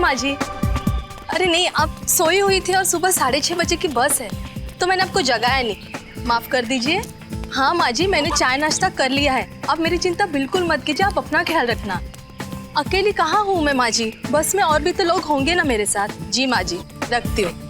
माँ जी। अरे नहीं, आप सोई हुई थी और सुबह 6:30 बजे की बस है तो मैंने आपको जगाया नहीं, माफ कर दीजिए। हाँ माँ जी, मैंने चाय नाश्ता कर लिया है, आप मेरी चिंता बिल्कुल मत कीजिए, आप अपना ख्याल रखना। अकेली कहाँ हूँ मैं माँ जी, बस में और भी तो लोग होंगे ना मेरे साथ। जी माँ जी, रखती हूँ।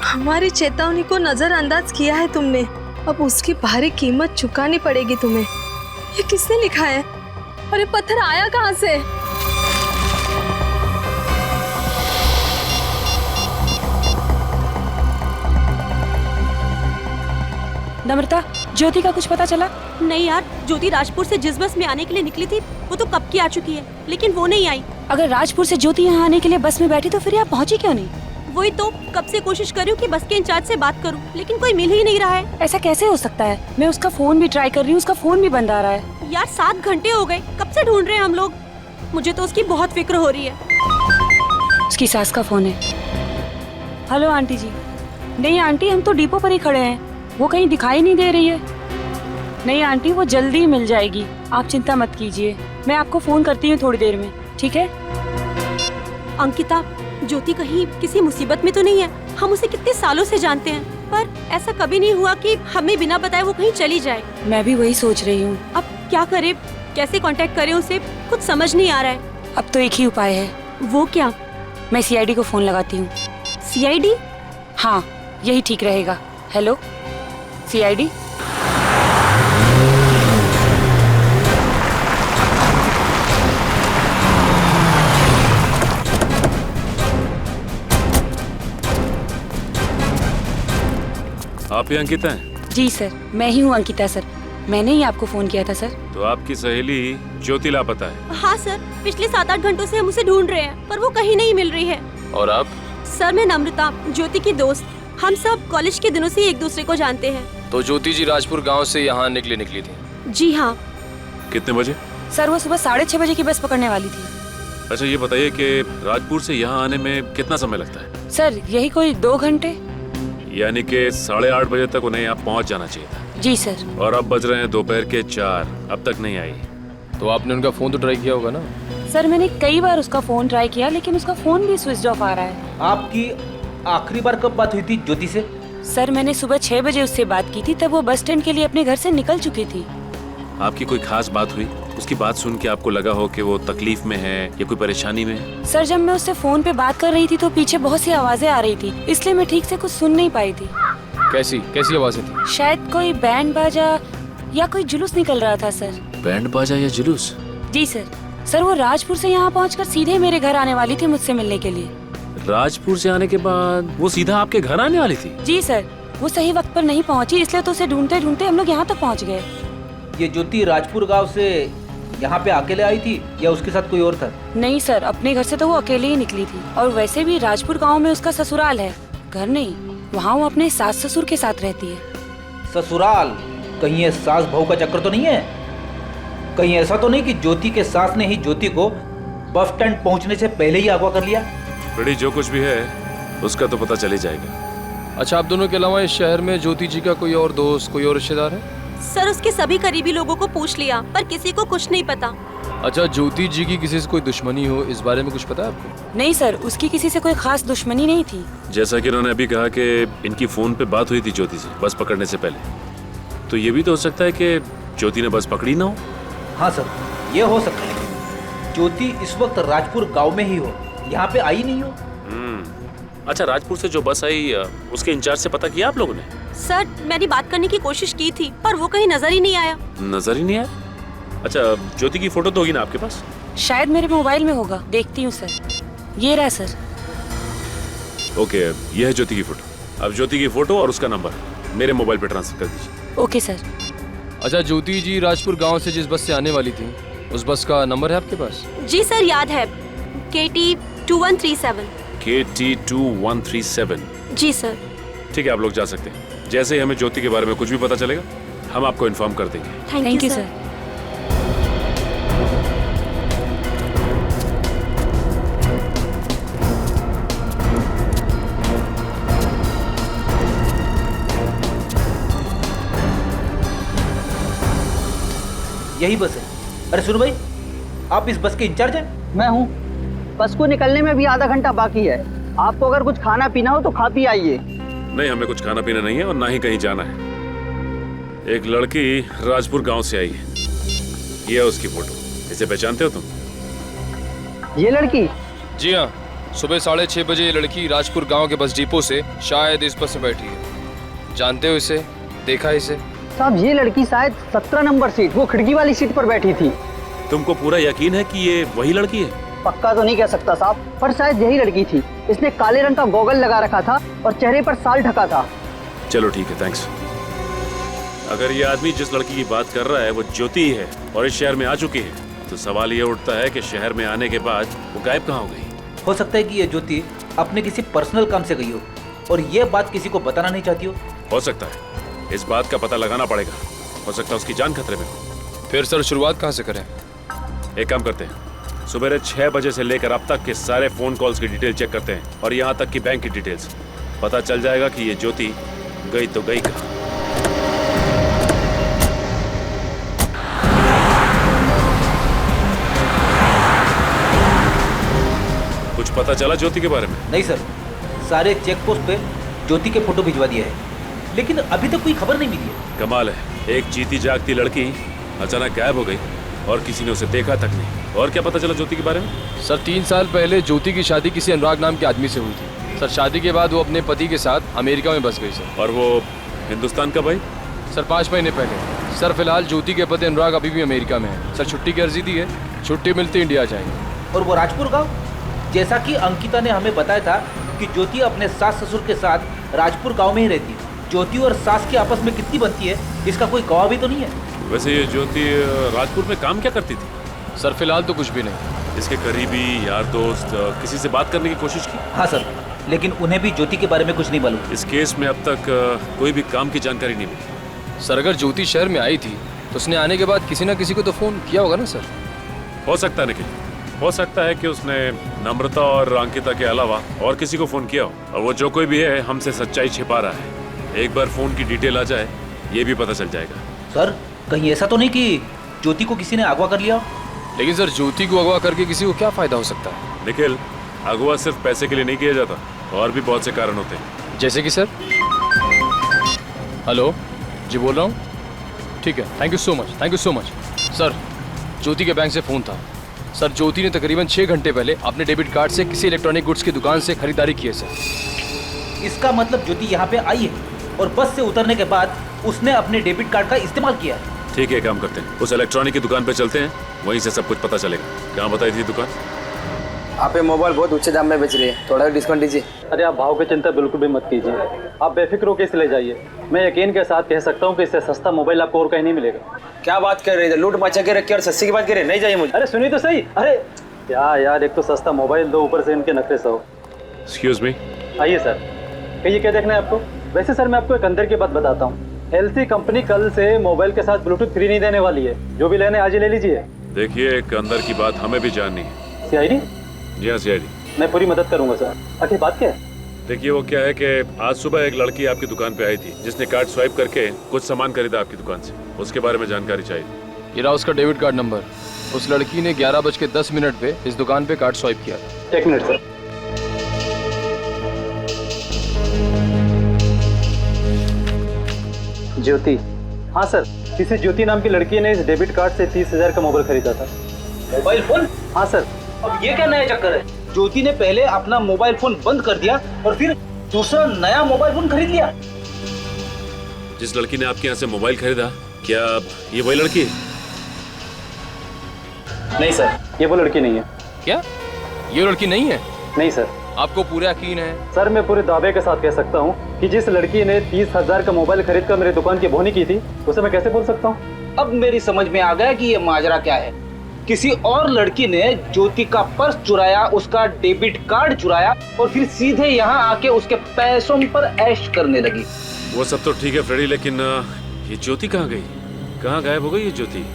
हमारी चेतावनी को नजरअंदाज किया है तुमने, अब उसकी भारी कीमत चुकानी पड़ेगी तुम्हें। ये किसने लिखा है और ये पत्थर आया कहाँ से? नम्रता, ज्योति का कुछ पता चला? नहीं यार, ज्योति राजपुर से जिस बस में आने के लिए निकली थी वो तो कब की आ चुकी है, लेकिन वो नहीं आई। अगर राजपुर से ज्योति यहाँ आने के लिए बस में बैठी तो फिर यहाँ पहुँची क्यों नहीं? वही तो कब से कोशिश कर रही हूँ कि बस के इंचार्ज से बात करूँ, लेकिन कोई मिल ही नहीं रहा है। ऐसा कैसे हो सकता है? मैं उसका फोन भी ट्राई कर रही हूँ, उसका फोन भी बंद आ रहा है। यार 7 घंटे हो गए, कब से ढूंढ रहे हैं हम लोग। मुझे तो उसकी बहुत फिक्र हो रही है। उसकी सास का फोन है। हेलो आंटी जी। नहीं आंटी, हम तो डिपो पर ही खड़े हैं, वो कहीं दिखाई नहीं दे रही है। नहीं आंटी, वो जल्दी मिल जाएगी, आप चिंता मत कीजिए, मैं आपको फोन करती हूँ थोड़ी देर में, ठीक है? अंकिता, ज्योति कहीं किसी मुसीबत में तो नहीं है? हम उसे कितने सालों से जानते हैं, पर ऐसा कभी नहीं हुआ कि हमें बिना बताए वो कहीं चली जाए। मैं भी वही सोच रही हूँ। अब क्या करें, कैसे कांटेक्ट करें उसे, कुछ समझ नहीं आ रहा है। अब तो एक ही उपाय है। वो क्या? मैं सीआईडी को फोन लगाती हूँ। सीआईडी? हाँ, यही ठीक रहेगा। Hello CID. आप ही अंकिता हैं? जी सर, मैं ही हूँ अंकिता सर, मैंने ही आपको फोन किया था सर। तो आपकी सहेली ज्योति लापता है? हाँ सर, पिछले 7-8 घंटों से हम उसे ढूंढ रहे हैं, पर वो कहीं नहीं मिल रही है। और आप? सर मैं नम्रता, ज्योति की दोस्त, हम सब कॉलेज के दिनों से एक दूसरे को जानते हैं। तो ज्योति जी राजपुर गांव से यहाँ निकली थी? जी हाँ। कितने बजे? सर वो सुबह 6:30 बजे की बस पकड़ने वाली थी। अच्छा ये बताइए कि राजपुर से यहाँ आने में कितना समय लगता है? सर यही कोई 2 घंटे। यानी कि 8:30 बजे तक उन्हें यहाँ पहुँच जाना चाहिए था। जी सर। और अब बज रहे हैं दोपहर के 4, अब तक नहीं आई। तो आपने उनका फोन तो ट्राई किया होगा ना? सर मैंने कई बार उसका फोन ट्राई किया, लेकिन उसका फोन भी स्विच ऑफ आ रहा है। आपकी आखिरी बार कब बात हुई थी ज्योति से? सर मैंने सुबह 6 बजे उससे बात की थी, तब वो बस स्टैंड के लिए अपने घर से निकल चुकी थी। आपकी कोई खास बात हुई? उसकी बात सुन के आपको लगा हो कि वो तकलीफ में है या कोई परेशानी में है? सर जब मैं उससे फोन पे बात कर रही थी तो पीछे बहुत सी आवाजें आ रही थी, इसलिए मैं ठीक से कुछ सुन नहीं पाई थी। कैसी आवाजें थी? शायद कोई बैंड बाजा या कोई जुलूस निकल रहा था सर। बैंड बाजा या जुलूस? जी सर। सर वो राजपुर से यहाँ पहुँचकर सीधे मेरे घर आने वाली थी मुझसे मिलने के लिए। राजपुर से आने के बाद वो सीधा आपके घर आने वाली थी? जी सर, वो सही वक्त पर नहीं पहुँची, इसलिए तो उसे ढूंढते ढूंढते हम लोग यहाँ तक पहुँच गए। ये ज्योति राजपुर गांव से यहाँ पे अकेले आई थी या उसके साथ कोई और था? नहीं सर, अपने घर से तो वो अकेले ही निकली थी, और वैसे भी राजपुर गांव में उसका ससुराल है, घर नहीं। वहाँ वो अपने सास ससुर के साथ रहती है। ससुराल? कहीं ये सास बहू का चक्कर तो नहीं है? कहीं ऐसा तो नहीं कि ज्योति के सास ने ही ज्योति को बस स्टैंड पहुँचने से पहले ही अगवा कर लिया? बेटी जो कुछ भी है उसका तो पता चल ही जाएगा। अच्छा, आप दोनों के अलावा इस शहर में ज्योति जी का कोई और दोस्त, कोई और रिश्तेदार है? सर उसके सभी करीबी लोगों को पूछ लिया, पर किसी को कुछ नहीं पता। अच्छा, ज्योति जी की किसी से कोई दुश्मनी हो, इस बारे में कुछ पता है आपको? नहीं सर, उसकी किसी से कोई खास दुश्मनी नहीं थी। जैसा कि उन्होंने अभी कहा कि इनकी फोन पे बात हुई थी ज्योति से बस पकड़ने से पहले, तो ये भी तो हो सकता है कि ज्योति ने बस पकड़ी ना हो। हाँ सर, ये हो सकता है। ज्योति इस वक्त राजपुर गांव में ही हो, यहाँ पे आई नहीं हो। अच्छा, राजपुर से जो बस आई उसके इंचार्ज से पता किया आप लोगों ने? सर मैंने बात करने की कोशिश की थी, पर वो कहीं नजर ही नहीं आया। नजर ही नहीं आया? अच्छा, ज्योति की फोटो तो होगी ना आपके पास? शायद मेरे मोबाइल में होगा, देखती हूँ सर। ये रहा सर। ओके, ये है ज्योति की फोटो। अब ज्योति की फोटो और उसका नंबर मेरे मोबाइल पे ट्रांसफर कर दीजिए। Okay sir. अच्छा, ज्योति जी राजपुर गांव से जिस बस से आने वाली थी, उस बस का नंबर है आपके पास? जी सर, याद है, KT 2137। KT 2137। जी सर। ठीक है, आप लोग जा सकते हैं। जैसे ही हमें ज्योति के बारे में कुछ भी पता चलेगा हम आपको इन्फॉर्म कर देंगे। Thank you sir. यही बस है। अरे सुनो भाई, आप इस बस के इंचार्ज हैं? मैं हूँ। बस को निकलने में भी आधा घंटा बाकी है। आपको अगर कुछ खाना पीना हो तो खा पी आइए। नहीं, हमें कुछ खाना पीना नहीं है और ना ही कहीं जाना है। एक लड़की राजपुर गांव से आई है, ये है उसकी फोटो। इसे पहचानते हो तुम? ये लड़की? जी हाँ, सुबह 6:30 बजे ये लड़की राजपुर गांव के बस डिपो से शायद इस बस में बैठी है। जानते हो इसे? देखा है इसे? साहब ये लड़की शायद 17 नंबर सीट, वो खिड़की वाली सीट पर बैठी थी। तुमको पूरा यकीन है कि ये वही लड़की है? पक्का तो नहीं कह सकता साहब, पर शायद यही लड़की थी। इसने काले रंग का गॉगल लगा रखा था और चेहरे पर साल ढका था। चलो ठीक है, थैंक्स। अगर ये आदमी जिस लड़की की बात कर रहा है वो ज्योति ही है और इस शहर में आ चुकी है, तो सवाल ये उठता है कि शहर में आने के बाद वो गायब कहाँ हो गई? हो सकता है कि ये ज्योति अपने किसी पर्सनल काम से गई हो और ये बात किसी को बताना नहीं चाहती हो सकता है, इस बात का पता लगाना पड़ेगा। हो सकता है उसकी जान खतरे में हो। फिर सर शुरुआत कहाँ से करें? एक काम करते हैं, सुबह 6 बजे से लेकर अब तक के सारे फोन कॉल्स की डिटेल चेक करते हैं और यहाँ तक कि बैंक की डिटेल्स। पता चल जाएगा कि ये ज्योति गई तो गई कहाँ। कुछ पता चला ज्योति के बारे में? नहीं सर, सारे चेक पोस्ट पे ज्योति के फोटो भिजवा दिए हैं, लेकिन अभी तक कोई खबर नहीं मिली है। कमाल है, एक जीती जागती लड़की अचानक गायब हो गई और किसी ने उसे देखा तक नहीं। और क्या पता चला ज्योति के बारे में? सर 3 साल पहले ज्योति की शादी किसी अनुराग नाम के आदमी से हुई थी। सर शादी के बाद वो अपने पति के साथ अमेरिका में बस गई सर। और वो हिंदुस्तान कब आई? सर 5 महीने पहले। सर फिलहाल ज्योति के पति अनुराग अभी भी अमेरिका में है। सर छुट्टी की अर्जी दी है, छुट्टी मिलती इंडिया जाएंगे। और वो राजपुर गांव, जैसा कि अंकिता ने हमें बताया था कि ज्योति अपने सास ससुर के साथ राजपुर गांव में ही रहती है। ज्योति और सास की आपस में कितनी बनती है, इसका कोई गवाह भी तो नहीं है। वैसे ये ज्योति राजपुर में काम क्या करती थी? सर फिलहाल तो कुछ भी नहीं। इसके करीबी यार दोस्त किसी से बात करने की कोशिश की? हाँ सर, लेकिन उन्हें भी ज्योति के बारे में कुछ नहीं मालूम। इस केस में अब तक कोई भी काम की जानकारी नहीं मिली। सर अगर ज्योति शहर में आई थी तो उसने आने के बाद किसी ना किसी को तो फोन किया होगा ना सर? हो सकता है निखिल, हो सकता है कि उसने नम्रता और अंकिता के अलावा और किसी को फोन किया हो, और वो जो कोई भी है हमसे सच्चाई छिपा रहा है। एक बार फोन की डिटेल आ जाए ये भी पता चल जाएगा। सर कहीं ऐसा तो नहीं कि ज्योति को किसी ने अगवा कर लिया? लेकिन सर ज्योति को अगवा करके किसी को क्या फायदा हो सकता है? निखिल, अगवा सिर्फ पैसे के लिए नहीं किया जाता, और भी बहुत से कारण होते हैं। जैसे कि सर? हेलो जी, बोल रहा हूँ। ठीक है, thank you so much, thank you so much. Sir Jyoti के बैंक से फ़ोन था। सर ज्योति ने तकरीबन 6 घंटे पहले अपने डेबिट कार्ड से किसी इलेक्ट्रॉनिक गुड्स की दुकान से खरीदारी की है सर। इसका मतलब ज्योति यहाँ पे आई है और बस से उतरने के बाद उसने अपने डेबिट कार्ड का इस्तेमाल किया है। ठीक है, काम करते हैं, उस इलेक्ट्रॉनिक की दुकान पे चलते हैं, वहीं से सब कुछ पता चलेगा। कहाँ बताई थी दुकान? आप ये मोबाइल बहुत ऊंचे दाम में बेच रही है, थोड़ा डिस्काउंट दीजिए। अरे आप भाव की चिंता बिल्कुल भी मत कीजिए, आप बेफिक्र होकर इसे ले जाइए। मैं यकीन के साथ कह सकता हूँ कि इससे सस्ता मोबाइल आपको और कहीं नहीं मिलेगा। क्या बात कर रहे थे? लूट मचा के रखी और सस्ती की बात कर रहे, नहीं चाहिए मुझे। अरे सुनिए तो सही। अरे क्या यार, एक तो सस्ता मोबाइल दो, ऊपर से इनके नखरे सो। Excuse me. आइए सर, कहिए क्या देखना है आपको? वैसे सर मैं आपको एक अंदर की बात बताता हूँ। एलसी कंपनी कल से मोबाइल के साथ ब्लूटूथ फ्री नहीं देने वाली है। जो भी लेने आज ही ले लीजिए। देखिए, एक अंदर की बात हमें भी जाननी है। सीआईडी? जी हाँ, सीआईडी। मैं पूरी मदद करूंगा सर। आखिर बात क्या है? देखिए, वो क्या है कि आज सुबह एक लड़की आपकी दुकान पे आई थी जिसने कार्ड स्वाइप करके कुछ सामान खरीदा आपकी दुकान से। उसके बारे में जानकारी चाहिए। ये रहा उसका डेबिट कार्ड नंबर। उस लड़की ने 11:10 पे इस दुकान पे कार्ड स्वाइप किया था। 1 मिनट सर। ज्योति? हाँ सर, किसी ज्योति नाम की लड़की ने इस डेबिट कार्ड से 30,000 का मोबाइल खरीदा था। Mobile phone? हाँ सर। अब ये क्या नया चक्कर है? ज्योति ने पहले अपना मोबाइल फोन बंद कर दिया और फिर दूसरा नया मोबाइल फोन खरीद लिया। जिस लड़की ने आपके यहाँ से मोबाइल खरीदा, क्या ये वही लड़की है? नहीं सर, ये वो लड़की नहीं है। क्या ये लड़की नहीं है? नहीं सर। आपको पूरा यकीन है? सर मैं पूरे दावे के साथ कह सकता हूँ कि जिस लड़की ने 30,000 का मोबाइल खरीद कर मेरी दुकान की बोहनी की थी, उसे मैं कैसे बोल सकता हूँ? अब मेरी समझ में आ गया कि ये माजरा क्या है। किसी और लड़की ने ज्योति का पर्स चुराया, उसका डेबिट कार्ड चुराया और फिर सीधे यहाँ आके उसके पैसों पर ऐश करने लगी। वो सब तो ठीक है फ्रेडी, लेकिन ये ज्योति कहाँ गई? कहाँ गायब हो गई ये ज्योति?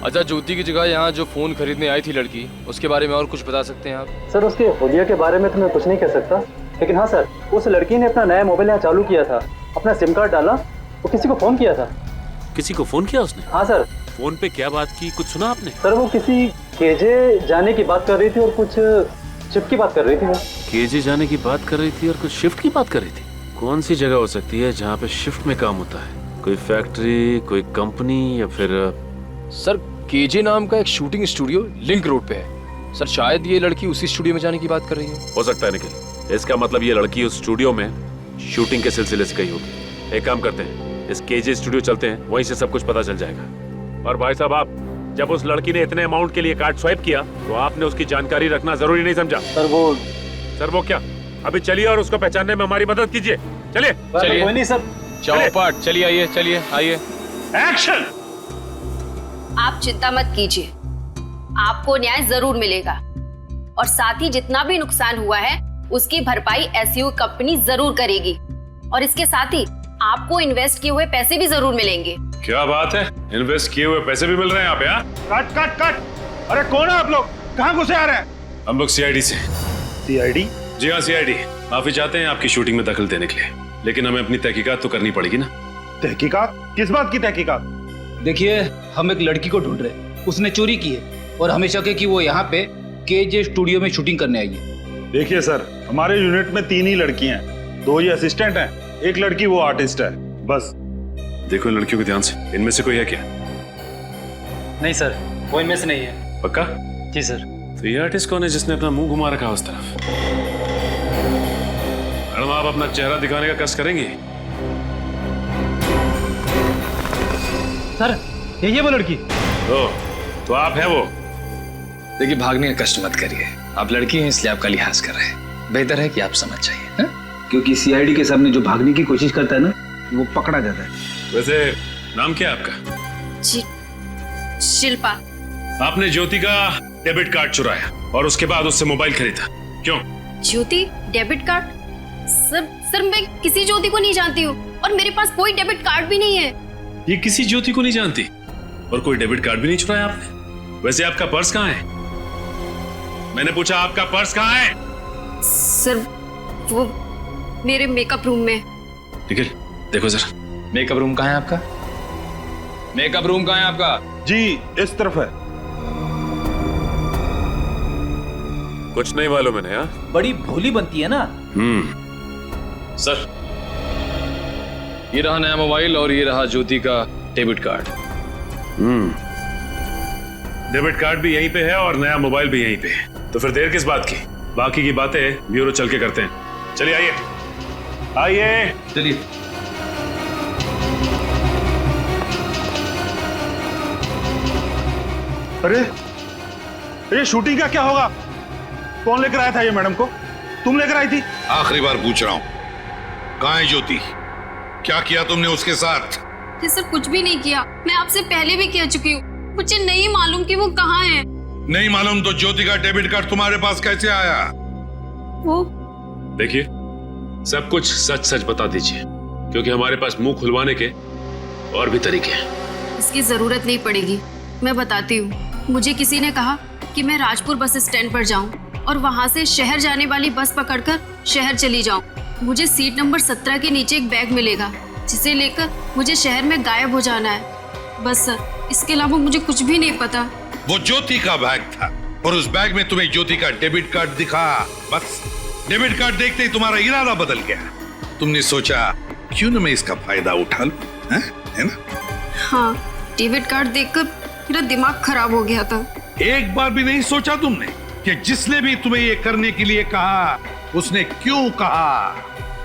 अच्छा, ज्योति की जगह यहाँ जो फोन खरीदने आई थी लड़की, उसके बारे में और कुछ बता सकते हैं आप? सर उसके हुलिया के बारे में तो मैं कुछ नहीं कह सकता, लेकिन हाँ सर, उस लड़की ने अपना नया मोबाइल यहाँ चालू किया था, अपना सिम कार्ड डाला, वो किसी को फोन किया था। किसी को फोन किया उसने? हाँ सर, फोन पे क्या बात की, कुछ सुना आपने? सर वो किसी केजे जाने की बात कर रही थी और कुछ शिफ्ट की बात कर रही थी वो। केजे जाने की बात कर रही थी और कुछ शिफ्ट की बात कर रही थी? कौन सी जगह हो सकती है जहाँ पे शिफ्ट में काम होता है? कोई फैक्ट्री, कोई कंपनी या फिर? सर केजे नाम का एक शूटिंग स्टूडियो लिंक रोड पे है सर। शायद ये लड़की उसी स्टूडियो में जाने की बात कर रही है। हो सकता है निखिल। इसका मतलब ये लड़की उस स्टूडियो में शूटिंग के सिलसिले से गई होगी। एक काम करते हैं, इस केजे स्टूडियो चलते हैं, वहीं से सब कुछ पता चल जाएगा। और भाई साहब, आप जब उस लड़की ने इतने अमाउंट के लिए कार्ड स्वाइप किया तो आपने उसकी जानकारी रखना जरूरी नहीं समझा? सर वो क्या? अभी चलिए और उसको पहचानने में हमारी मदद कीजिए। चलिए चलिए। कोई नहीं सर। चौपाट चलिए, आइए चलिए आइए। एक्शन। आप चिंता मत कीजिए, आपको न्याय जरूर मिलेगा और साथ ही जितना भी नुकसान हुआ है उसकी भरपाई एसयू कंपनी जरूर करेगी और इसके साथ ही आपको इन्वेस्ट किए हुए पैसे भी जरूर मिलेंगे। क्या बात है, इन्वेस्ट किए हुए पैसे भी मिल रहे हैं आप यहाँ? Cut cut cut. अरे कौन है आप लोग? कहाँ घुसे आ रहे हैं? हम लोग सीआईडी से। सीआईडी? जी हाँ, सीआईडी। माफी चाहते हैं आपकी शूटिंग में दखल देने के लिए, लेकिन हमें अपनी तहकीकात तो करनी पड़ेगी ना। तहकीकात? किस बात की तहकीकात? देखिए, हम एक लड़की को ढूंढ रहे हैं, उसने चोरी की है और हमें शक है कि वो यहाँ पे केजे स्टूडियो में शूटिंग करने आई है। देखिए सर, हमारे यूनिट में 3 ही लड़कियां हैं, 2 ही असिस्टेंट हैं, एक लड़की वो आर्टिस्ट है, बस। देखो इन लड़कियों को ध्यान से, इनमें से कोई है क्या? नहीं सर, वो इनमें से नहीं है। पक्का? जी सर। तो ये आर्टिस्ट कौन है जिसने अपना मुंह घुमा रखा उस तरफ? मैडम, आप अपना चेहरा दिखाने का कष्ट करेंगे? सर यही है वो लड़की। तो आप है वो? देखिए, भागने का कष्ट मत करिए, आप लड़की हैं इसलिए आपका लिहाज कर रहे हैं। बेहतर है कि आप समझ जाइए, क्योंकि सीआईडी के सामने जो भागने की कोशिश करता है ना, वो पकड़ा जाता है। वैसे नाम क्या है आपका? जी, शिल्पा। आपने ज्योति का डेबिट कार्ड चुराया और उसके बाद उससे मोबाइल खरीदा, क्यों? ज्योति डेबिट कार्ड? सर मैं किसी ज्योति को नहीं जानती हूँ और मेरे पास कोई डेबिट कार्ड भी नहीं है। ये किसी ज्योति को नहीं जानती और कोई डेबिट कार्ड भी नहीं चुराया आपने? वैसे आपका पर्स कहाँ है? मैंने पूछा आपका पर्स कहाँ है? सर वो मेरे मेकअप रूम में। निखिल देखो जरा, मेकअप रूम कहाँ है आपका? मेकअप रूम कहाँ है आपका? जी, इस तरफ है। कुछ नहीं मालूम है ना? बड़ी भोली बनती है ना। सर ये रहा नया मोबाइल और ये रहा ज्योति का डेबिट कार्ड। डेबिट कार्ड भी यहीं पे है और नया मोबाइल भी यहीं पे है, तो फिर देर किस बात की? बाकी की बातें ब्यूरो चल के करते हैं। चलिए आइए आइए। चलिए। अरे शूटिंग का क्या होगा? कौन लेकर आया था ये मैडम को? तुम लेकर आई थी? आखिरी बार पूछ रहा हूँ, कहाँ है ज्योति? क्या किया तुमने उसके साथ? जी सर, कुछ भी नहीं किया, मैं आपसे पहले भी कह चुकी हूँ, मुझे नहीं मालूम कि वो कहाँ है। नहीं मालूम तो ज्योति का डेबिट कार्ड तुम्हारे पास कैसे आया? वो देखिए, सब कुछ सच सच बता दीजिए, क्योंकि हमारे पास मुंह खुलवाने के और भी तरीके हैं। इसकी जरूरत नहीं पड़ेगी, मैं बताती हूँ। मुझे किसी ने कहा कि मैं राजपुर बस स्टैंड पर जाऊं और वहां से शहर जाने वाली बस पकड़कर शहर चली जाऊं। मुझे सीट नंबर 17 के नीचे एक बैग मिलेगा, जिसे लेकर मुझे शहर में गायब हो जाना है। बस सर, इसके अलावा मुझे कुछ भी नहीं पता। वो ज्योति का बैग था और उस बैग में तुम्हें ज्योति का डेबिट कार्ड दिखा। बस डेबिट कार्ड देखते ही तुम्हारा इरादा बदल गया। तुमने सोचा क्यों न मैं इसका फायदा उठा लूं, है ना? हाँ, डेबिट कार्ड देखकर मेरा दिमाग खराब हो गया था। एक बार भी नहीं सोचा तुमने कि जिसने भी तुम्हें ये करने के लिए कहा उसने क्यों कहा?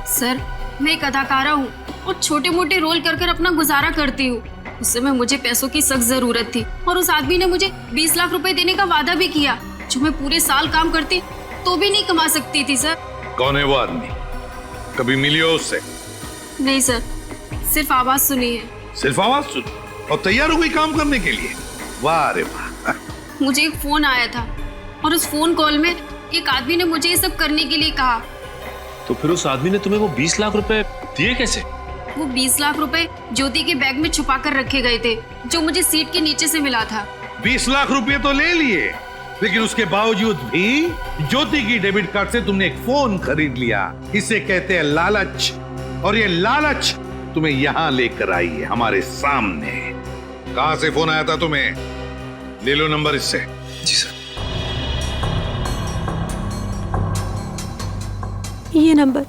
सर, मैं एक अदाकारा हूँ और छोटे मोटे रोल कर कर अपना गुजारा करती हूँ। उस समय मुझे पैसों की सख्त जरूरत थी और उस आदमी ने मुझे 20 लाख रुपए देने का वादा भी किया, जो मैं पूरे साल काम करती तो भी नहीं कमा सकती थी। सर, कौन है वो आदमी? कभी मिली हो उससे? नहीं सर, सिर्फ आवाज सुनी है। सिर्फ आवाज सुनी और तैयार हो गई काम करने के लिए? वाह रे वाह। मुझे एक फोन आया था और उस फोन कॉल में एक आदमी ने मुझे ये सब करने के लिए कहा। तो फिर उस आदमी ने तुम्हें वो 20 लाख रुपए दिए कैसे? वो 20 लाख रुपए ज्योति के बैग में छुपा कर रखे गए थे, जो मुझे सीट के नीचे से मिला था। 20 लाख रुपए तो ले लिए, लेकिन उसके बावजूद भी ज्योति की डेबिट कार्ड से तुमने एक फोन खरीद लिया। इसे कहते हैं लालच, और ये लालच तुम्हें यहाँ लेकर आई है हमारे सामने। कहां से फोन आया था तुम्हें? ले लो नंबर इससे। जी सर। ये नंबर।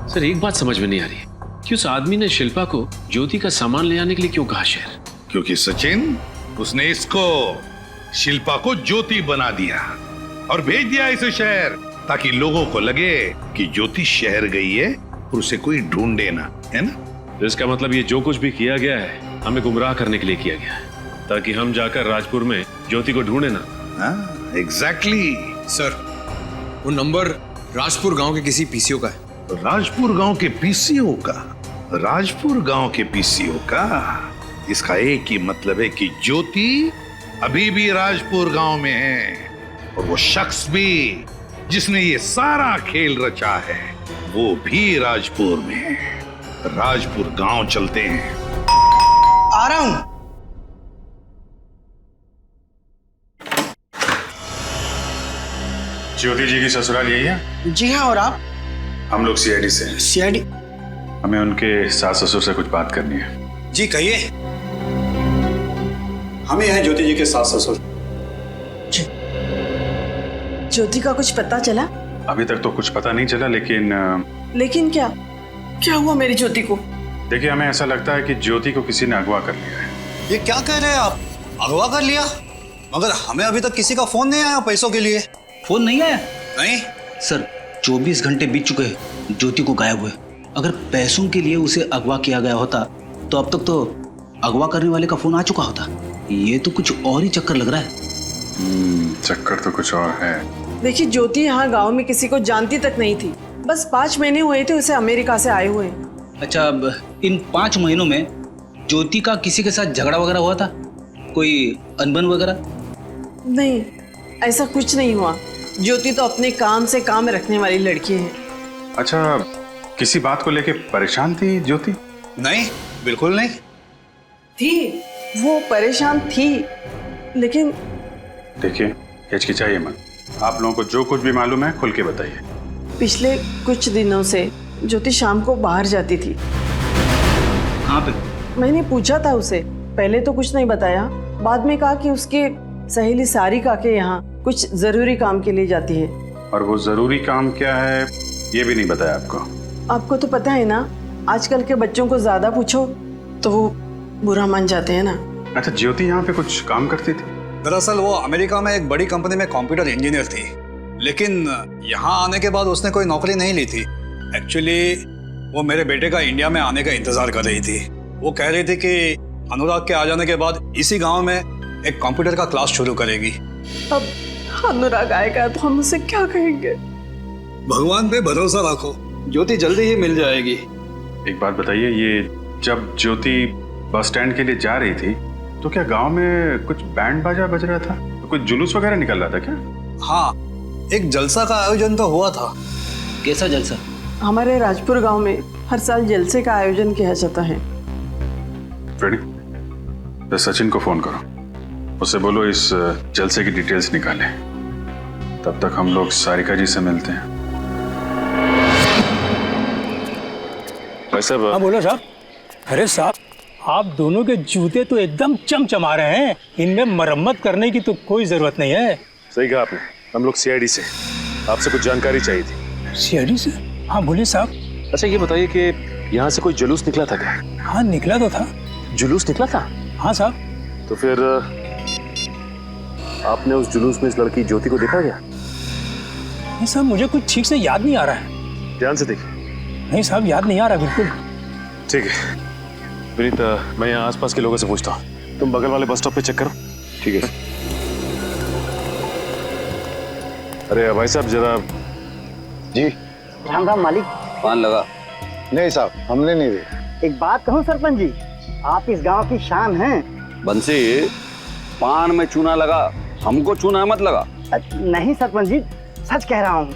सर एक बात समझ में नहीं आ रही कि उस आदमी ने शिल्पा को ज्योति का सामान ले आने के लिए क्यों कहा शहर? क्योंकि सचिन, उसने इसको शिल्पा को ज्योति बना दिया और भेज दिया इसे शहर, ताकि लोगों को लगे कि ज्योति शहर गई है और उसे कोई ढूंढे ना, है ना? तो इसका मतलब ये जो कुछ भी किया गया है हमें गुमराह करने के लिए किया गया है, ताकि हम जाकर राजपुर में ज्योति को ढूंढे ना। हाँ, एग्जैक्टली। सर वो नंबर राजपुर गांव के किसी पीसीओ का है। राजपुर गांव के पीसीओ का? राजपुर गांव के पीसीओ का? इसका एक ही मतलब है कि ज्योति अभी भी राजपुर गांव में है, और वो शख्स भी जिसने ये सारा खेल रचा है वो भी राजपुर में है। राजपुर गांव चलते हैं। आ रहा हूं। ज्योति जी की ससुराल यही है? जी हाँ, और आप? हम लोग सीआईडी से हैं। सीआईडी? हमें उनके सास ससुर से कुछ बात करनी है। जी कहिए। हमें हैं ज्योति जी के सास ससुर। ज्योति का कुछ पता चला? अभी तक तो कुछ पता नहीं चला, लेकिन क्या क्या हुआ मेरी ज्योति को? देखिए, हमें ऐसा लगता है कि ज्योति को किसी ने अगवा कर लिया है। ये क्या कह रहे हैं आप? अगवा कर लिया? मगर हमें अभी तक किसी का फोन नहीं आया पैसों के लिए। फोन नहीं आया? नहीं सर, 24 घंटे बीत चुके हैं ज्योति को गायब हुए। अगर पैसों के लिए उसे अगवा किया गया होता तो अब तक तो अगवा करने वाले का फोन आ चुका होता। ये तो कुछ और ही चक्कर लग रहा है। चक्कर तो कुछ और है। देखिए, ज्योति यहाँ गांव में किसी को जानती तक नहीं थी। बस 5 महीने हुए थे उसे अमेरिका से आए हुए। अच्छा, अब इन 5 महीनों में ज्योति का किसी के साथ झगड़ा वगैरह हुआ था? कोई अनबन वगैरह? नहीं, ऐसा कुछ नहीं हुआ। ज्योति तो अपने काम से काम रखने वाली लड़की है। अच्छा, किसी बात को लेके परेशान थी ज्योति? नहीं, बिल्कुल नहीं थी। वो परेशान थी, लेकिन देखिए, हिचकिचाइए मत। आप लोगों को जो कुछ भी मालूम है खुल के बताइए। पिछले कुछ दिनों से ज्योति शाम को बाहर जाती थी। कहाँ पे? मैंने पूछा था उसे, पहले तो कुछ नहीं बताया। बाद में कहा कि उसके सहेली सारिका के यहाँ कुछ जरूरी काम के लिए जाती है। और वो जरूरी काम क्या है ये भी नहीं बताया आपको? आपको तो पता है ना, आजकल के बच्चों को ज्यादा पूछो तो वो बुरा मान जाते हैं ना। अच्छा, ज्योति यहाँ पे कुछ काम करती थी? दरअसल वो अमेरिका में एक बड़ी कंपनी में कंप्यूटर इंजीनियर थी, लेकिन यहाँ आने के बाद उसने कोई नौकरी नहीं ली थी। एक्चुअली वो मेरे बेटे का इंडिया में आने का इंतजार कर रही थी। वो कह रही थी कि अनुराग के आ जाने के बाद इसी गांव में एक कंप्यूटर का क्लास शुरू करेगी। अब अनुराग आएगा तो हम उसे क्या कहेंगे? भगवान पे भरोसा रखो, ज्योति जल्दी ही मिल जाएगी। एक बात बताइए, ये जब ज्योति बस स्टैंड के लिए जा रही थी तो क्या गांव में कुछ बैंड बाजा बज रहा था? तो कुछ जुलूस वगैरह निकल रहा था क्या? हाँ, एक जलसा का आयोजन तो हुआ था। कैसा जलसा? हमारे राजपुर गांव में हर साल जलसे का आयोजन किया जाता है। फ्रेडी, तो सचिन को फोन करो, उससे बोलो इस जलसे की डिटेल्स निकाले। तब तक हम लोग सारिका जी से मिलते हैं। हाँ बोलो साहब। अरे साहब, आप दोनों के जूते तो एकदम चमचमा रहे हैं। इनमें मरम्मत करने की तो कोई जरूरत नहीं है। सही कहा आपने। हम लोग सीआईडी से, आपसे कुछ जानकारी चाहिए थी। सीआईडी से? हाँ बोलिए साहब। अच्छा, ये बताइए कि यहाँ से कोई जुलूस निकला था क्या? हाँ निकला तो था। जुलूस निकला था? हाँ साहब। तो फिर आपने उस जुलूस में इस लड़की ज्योति को देखा क्या? नहीं साहब, मुझे कुछ ठीक से याद नहीं आ रहा है। ध्यान से देखिए। नहीं साहब, याद नहीं आ रहा बिल्कुल। ठीक है विनीत, मैं यहाँ आसपास के लोगों से पूछता हूँ, तुम बगल वाले बस स्टॉप पे चेक करो। ठीक है। अरे भाई साहब जरा। जी। राम राम मालिक। पान लगा? नहीं साहब, हमने नहीं दी। एक बात कहूँ सरपंच जी, आप इस गांव की शान हैं। बंसी, पान में चूना लगा, हमको चूना मत लगा। नहीं सरपंच जी, सच कह रहा हूँ।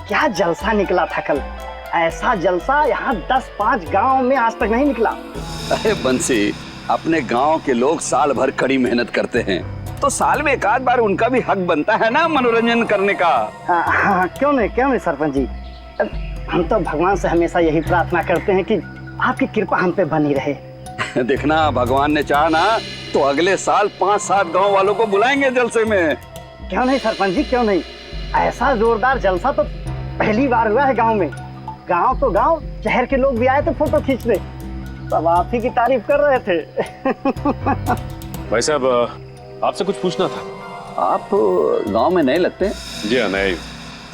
क्या जलसा निकला था कल। ऐसा जलसा यहाँ 10-5 गांव में आज तक नहीं निकला। अरे बंसी, अपने गांव के लोग साल भर कड़ी मेहनत करते हैं, तो साल में एक आध बार उनका भी हक बनता है ना मनोरंजन करने का। हाँ, क्यों नहीं सरपंच जी। हम तो भगवान से हमेशा यही प्रार्थना करते हैं कि आपकी कृपा हम पे बनी रहे। देखना भगवान ने चाहा ना तो अगले साल 5-7 गांव वालों को बुलाएंगे जलसे में। क्यों नहीं सरपंच जी, क्यों नहीं। ऐसा जोरदार जलसा तो पहली बार हुआ है गांव में। गांव तो गांव, शहर के लोग भी आए थे फोटो खींचने, सब आप ही की तारीफ कर रहे थे। भाई साहब, आपसे कुछ पूछना था। आप गांव में नए लगते हैं? जी हाँ, नए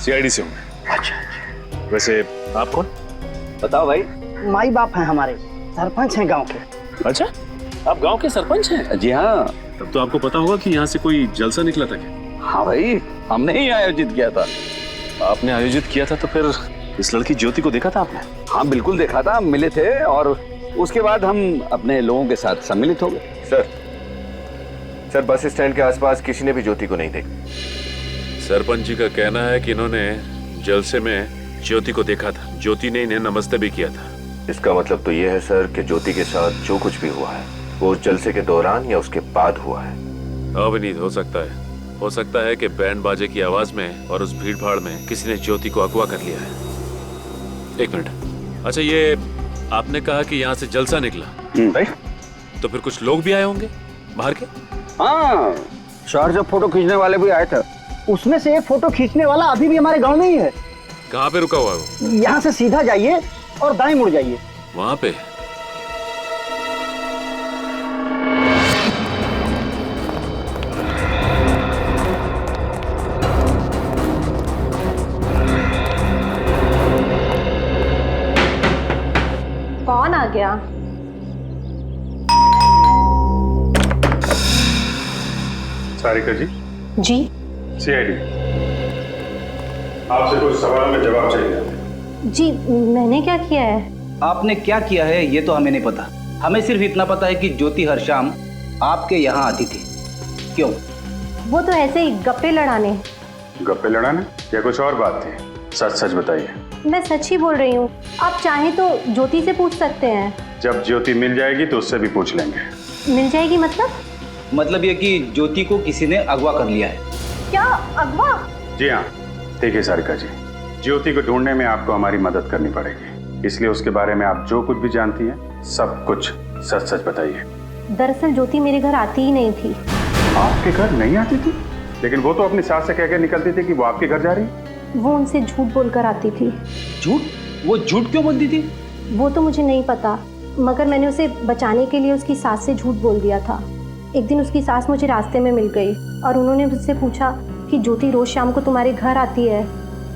CID से हूँ। अच्छा। वैसे आप कौन? बताओ भाई। माई बाप हैं हमारे, सरपंच हैं गांव के। अच्छा, आप गांव के सरपंच हैं? जी हाँ। तब तो आपको पता होगा कि यहाँ से कोई जलसा निकला था क्या? हाँ भाई, हमने ही आयोजित किया था। आपने आयोजित किया था तो फिर इस लड़की ज्योति को देखा था आपने? हाँ बिल्कुल देखा था, मिले थे और उसके बाद हम अपने लोगों के साथ सम्मिलित हो गए। सर बस स्टैंड के आसपास किसी ने भी ज्योति को नहीं देखा। सरपंच जी का कहना है कि इन्होंने जलसे में ज्योति को देखा था। ज्योति ने इन्हें नमस्ते भी किया था। इसका मतलब तो ये है सर कि ज्योति के साथ जो कुछ भी हुआ है वो उस जलसे के दौरान या उसके बाद हुआ है। अविनीत हो सकता है कि बैंड बाजे की आवाज में और उस भीड़ भाड़ में किसी ने ज्योति को अगवा कर लिया है। एक मिनट, अच्छा ये आपने कहा कि यहाँ से जलसा निकला, भाई तो फिर कुछ लोग भी आए होंगे बाहर के? हाँ, शहर से फोटो खींचने वाले भी आए थे। उसमें से एक फोटो खींचने वाला अभी भी हमारे गांव में ही है। कहाँ पे रुका हुआ है वो? यहाँ से सीधा जाइए और दाएं मुड़ जाइए, वहां पे। कौन आ गया? सारिका जी। जी। CID, आपसे कुछ सवालों में जवाब चाहिए। जी, मैंने क्या किया है? आपने क्या किया है ये तो हमें नहीं पता। हमें सिर्फ इतना पता है कि ज्योति हर शाम आपके यहाँ आती थी। क्यों? वो तो ऐसे ही गप्पे लड़ाने। गप्पे लड़ाने या कुछ और बात थी? सच सच बताइए। मैं सच ही बोल रही हूँ, आप चाहें तो ज्योति से पूछ सकते हैं। जब ज्योति मिल जाएगी तो उससे भी पूछ लेंगे। मिल जाएगी मतलब? मतलब ये कि ज्योति को किसी ने अगवा कर लिया है। क्या अगवा? जी हाँ, देखिए सारिका जी, ज्योति को ढूंढने में आपको हमारी मदद करनी पड़ेगी, इसलिए उसके बारे में आप जो कुछ भी जानती हैं सब कुछ सच सच बताइए। दरअसल ज्योति मेरे घर आती ही नहीं थी। आपके घर नहीं आती थी? लेकिन वो तो अपनी सास से कह के निकलती थी कि वो आपके घर जा रही। वो उनसे झूठ बोलकर आती थी। झूठ? वो झूठ क्यों बोलती थी? वो तो मुझे नहीं पता, मगर मैंने उसे बचाने के लिए उसकी सास से झूठ बोल दिया था। एक दिन उसकी सास मुझे रास्ते में मिल गई और उन्होंने मुझसे पूछा कि ज्योति रोज शाम को तुम्हारे घर आती है।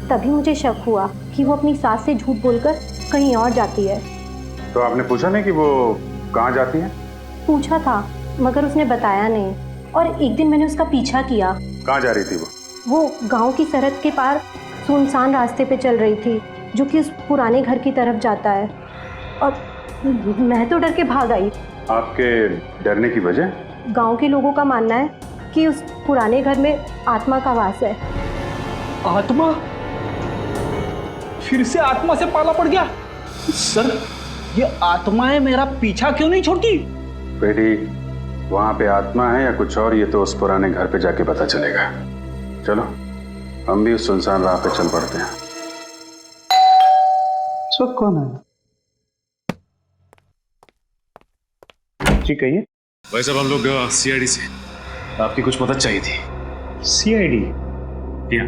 तभी मुझे शक हुआ कि वो अपनी सास से झूठ बोलकर कहीं और जाती है। तो आपने पूछा नहीं कि वो कहाँ जाती है? पूछा था मगर उसने बताया नहीं, और एक दिन मैंने उसका पीछा किया। कहाँ जा रही थी वो? वो गांव की सरहद के पार सुनसान रास्ते पे चल रही थी जो कि उस पुराने घर की तरफ जाता है, और मैं तो डर के भाग आई। आपके डरने की वजह? गांव के लोगों का मानना है कि उस पुराने घर में आत्मा का वास है। आत्मा? फिर से आत्मा से पाला पड़ गया? सर, ये आत्माएं मेरा पीछा क्यों नहीं छोड़ती? बेटी, वहां पे आत्मा है या कुछ और, ये तो उस पुराने घर पे जाके पता चलेगा। चलो हम भी उस सुनसान राह पे चल पड़ते हैं। इस वक्त कौन है? जी कहिए। भाई साहब, हम लोग CID से आपकी कुछ मदद चाहिए थी। CID? क्या?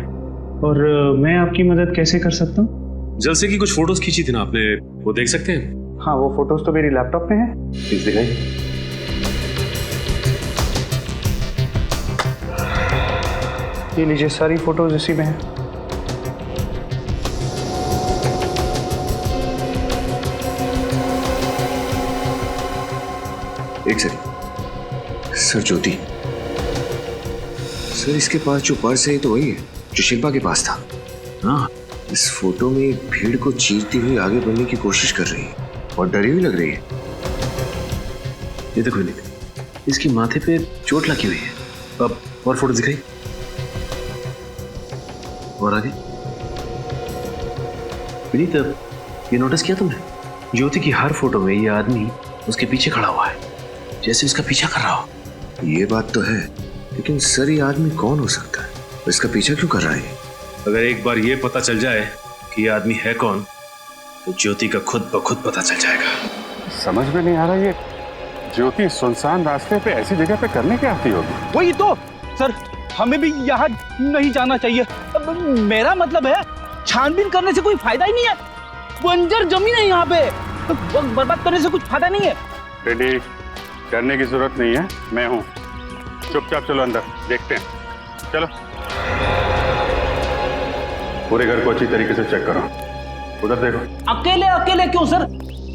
और मैं आपकी मदद कैसे कर सकता हूँ? जलसे की कुछ फोटोज खींची थी ना आपने, वो देख सकते हैं? हाँ, वो फोटोज तो मेरी लैपटॉप में है। प्लीज दिखाइए। ये लीजिए, सारी फोटोज इसी में है। एक सेकंड सर, ज्योति सर, इसके पास जो पर्स है तो वही है जो शिल्पा के पास था। हाँ, इस फोटो में भीड़ को चीरती हुई आगे बढ़ने की कोशिश कर रही है और डरी हुई लग रही है। ये देखो विनीत, इसकी माथे पे चोट लगी हुई है। अब और फोटो दिखाई, और आगे। विनीत, ये नोटिस किया तुमने? ज्योति की हर फोटो में ये आदमी उसके पीछे खड़ा हुआ है, जैसे उसका पीछा कर रहा हो। ये बात तो है, लेकिन सर ये आदमी कौन हो सकता है? इसका पीछा क्यों कर रहा है? अगर एक बार ये पता चल जाए कि ये आदमी है कौन, तो ज्योति का खुद ब खुद पता चल जाएगा। समझ में नहीं आ रहा, ज्योति सुनसान रास्ते पे ऐसी जगह पे करने क्या आती होगी? वही तो सर, हमें भी यहाँ नहीं जाना चाहिए। अब मेरा मतलब है छानबीन करने से कोई फायदा ही नहीं है। बंजर जमीन है यहाँ पे, वक्त बर्बाद करने से कुछ फायदा नहीं है। रेडी करने की जरूरत नहीं है, मैं हूँ। चुपचाप चलो अंदर, देखते हैं। चलो पूरे घर को अच्छी तरीके से चेक करो। उधर देखो। अकेले अकेले क्यों सर,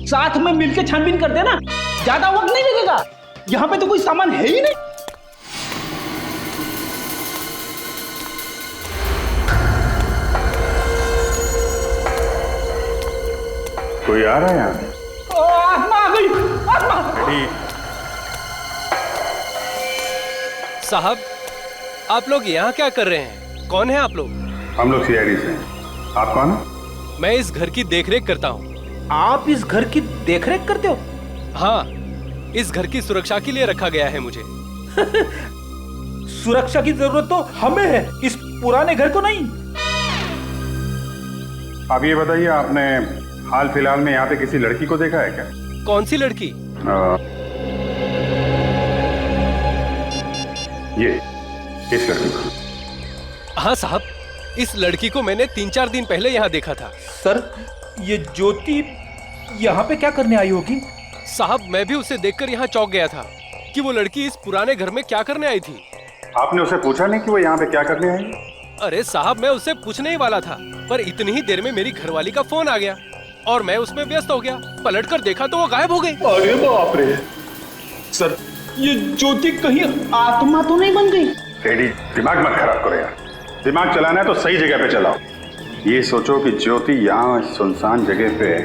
साथ में मिलके छानबीन करते हैं ना, ज्यादा वक्त नहीं लगेगा। यहाँ पे तो कोई सामान है ही नहीं। कोई आ रहा है यहाँ? आत्मा आ गई, आत्मा। साहब, आप लोग यहाँ क्या कर रहे हैं? कौन है आप लोग? हम लोग सीआईडी से हैं। आप कौन हो? मैं इस घर की देखरेख करता हूँ। आप इस घर की देखरेख करते हो? हाँ, इस घर की सुरक्षा के लिए रखा गया है मुझे। सुरक्षा की जरूरत तो हमें है, इस पुराने घर को नहीं। अब ये बताइए, आपने हाल फिलहाल में यहाँ पे किसी लड़की को देखा है क्या? कौन सी लड़की? ये इस लड़की को। हाँ साहब, इस लड़की को मैंने 3-4 दिन पहले यहाँ देखा था। सर, ये ज्योति यहाँ पे क्या करने आई होगी? साहब, मैं भी उसे देखकर यहाँ चौंक गया था कि वो लड़की इस पुराने घर में क्या करने आई थी। आपने उसे पूछा नहीं कि वो यहाँ पे क्या करने आई? अरे साहब, मैं उससे पूछने ही वाला था, पर इतनी ही देर में मेरी घरवाली का फोन आ गया और मैं उसमें व्यस्त हो गया। पलटकर देखा तो वो गायब हो गई। अरे बाप रे! सर, ये ज्योति कहीं आत्मा तो नहीं बन गई? रेडी, दिमाग मत खराब करो यार। दिमाग चलाना है तो सही जगह पे चलाओ। ये सोचो कि ज्योति यहाँ सुनसान जगह पे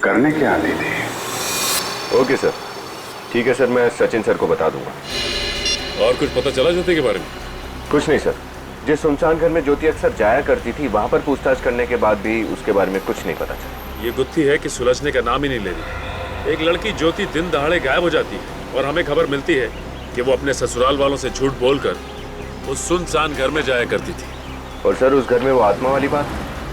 करने क्या आती थी। ओके सर, ठीक है सर, मैं सचिन सर को बता दूंगा। और कुछ पता चला ज्योति के बारे में? कुछ नहीं सर, जिस सुनसान घर में ज्योति अक्सर जाया करती थी वहां पर पूछताछ करने के बाद भी उसके बारे में कुछ नहीं पता चला। ये गुत्थी है कि सुलझने का नाम ही नहीं ले रही। एक लड़की ज्योति दिन दहाड़े गायब हो जाती है और हमें खबर मिलती है कि वो अपने ससुराल वालों से झूठ बोलकर उस सुनसान घर में जाया करती थी। और सर, उस घर में वो आत्मा वाली बात,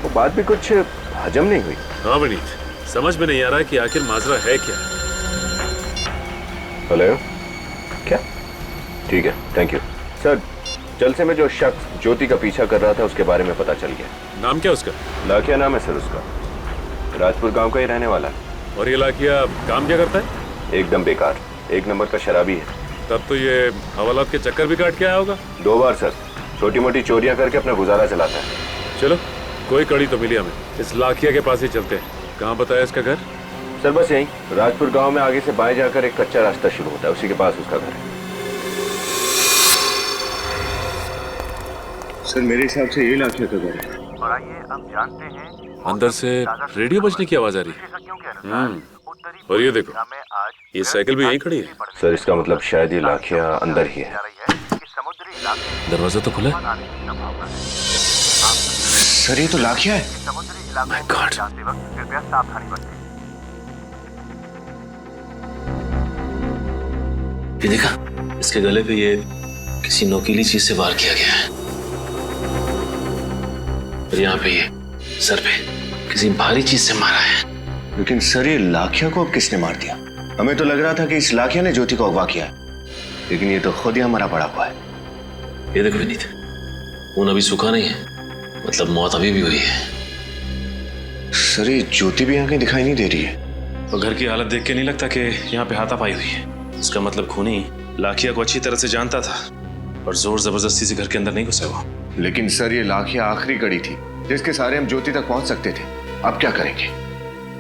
वो बात भी कुछ हजम नहीं हुई। हाँ विनीत, समझ में नहीं आ रहा कि आखिर माजरा है क्या। हेलो, क्या? ठीक है, थैंक यू सर। जलसे में जो शख्स ज्योति का पीछा कर रहा था उसके बारे में पता चल गया। नाम क्या उसका? लाखिया नाम है सर उसका, राजपुर गांव का ही रहने वाला है। और ये लाखिया काम क्या करता है? एकदम बेकार, 1 नंबर का शराबी है। तब तो ये हवालात के चक्कर भी काट के आया होगा। 2 बार सर, छोटी मोटी चोरियां करके अपना गुजारा चलाता है। चलो, कोई कड़ी तो मिली हमें, इस लाखिया के पास ही चलते हैं। कहाँ बताया इसका घर? सर बस यही, राजपुर गांव में आगे से बाएं जाकर एक कच्चा रास्ता शुरू होता है, उसी के पास उसका घर है। सर मेरे हिसाब से ये लाखिया का घर है। और आइए अब जानते हैं अंदर से रेडियो बजने की आवाज आ रही है। और ये देखो, ये साइकिल भी यहीं खड़ी है। सर इसका मतलब शायद ये लाखिया अंदर ही है। दरवाजा तो खुला है। सर ये तो लाखिया है। माय गॉड, कृपया सावधानी बरतें। ये देखा, इसके गले पे ये किसी नोकीली चीज से वार किया गया है। और यहाँ पे ये सर पे किसी भारी चीज से मारा है। लेकिन सर ये लाखिया को अब किसने मार दिया? हमें तो लग रहा था कि इस लाखिया ने ज्योति को अगवा किया है, लेकिन ये तो खुद ही हमारा पड़ा हुआ है। ये देखो विनीत, खून अभी सूखा नहीं है, मतलब मौत अभी भी हुई है। सर ये ज्योति भी यहाँ कहीं दिखाई नहीं दे रही है। और घर की हालत देख के नहीं लगता कि यहाँ पे हाथापाई हुई है। इसका मतलब खूनी लाखिया को अच्छी तरह से जानता था और जोर जबरदस्ती से घर के अंदर नहीं घुसा हुआ। लेकिन सर ये लाखिया आखिरी कड़ी थी जिसके सहारे हम ज्योति तक पहुंच सकते थे। अब क्या करेंगे?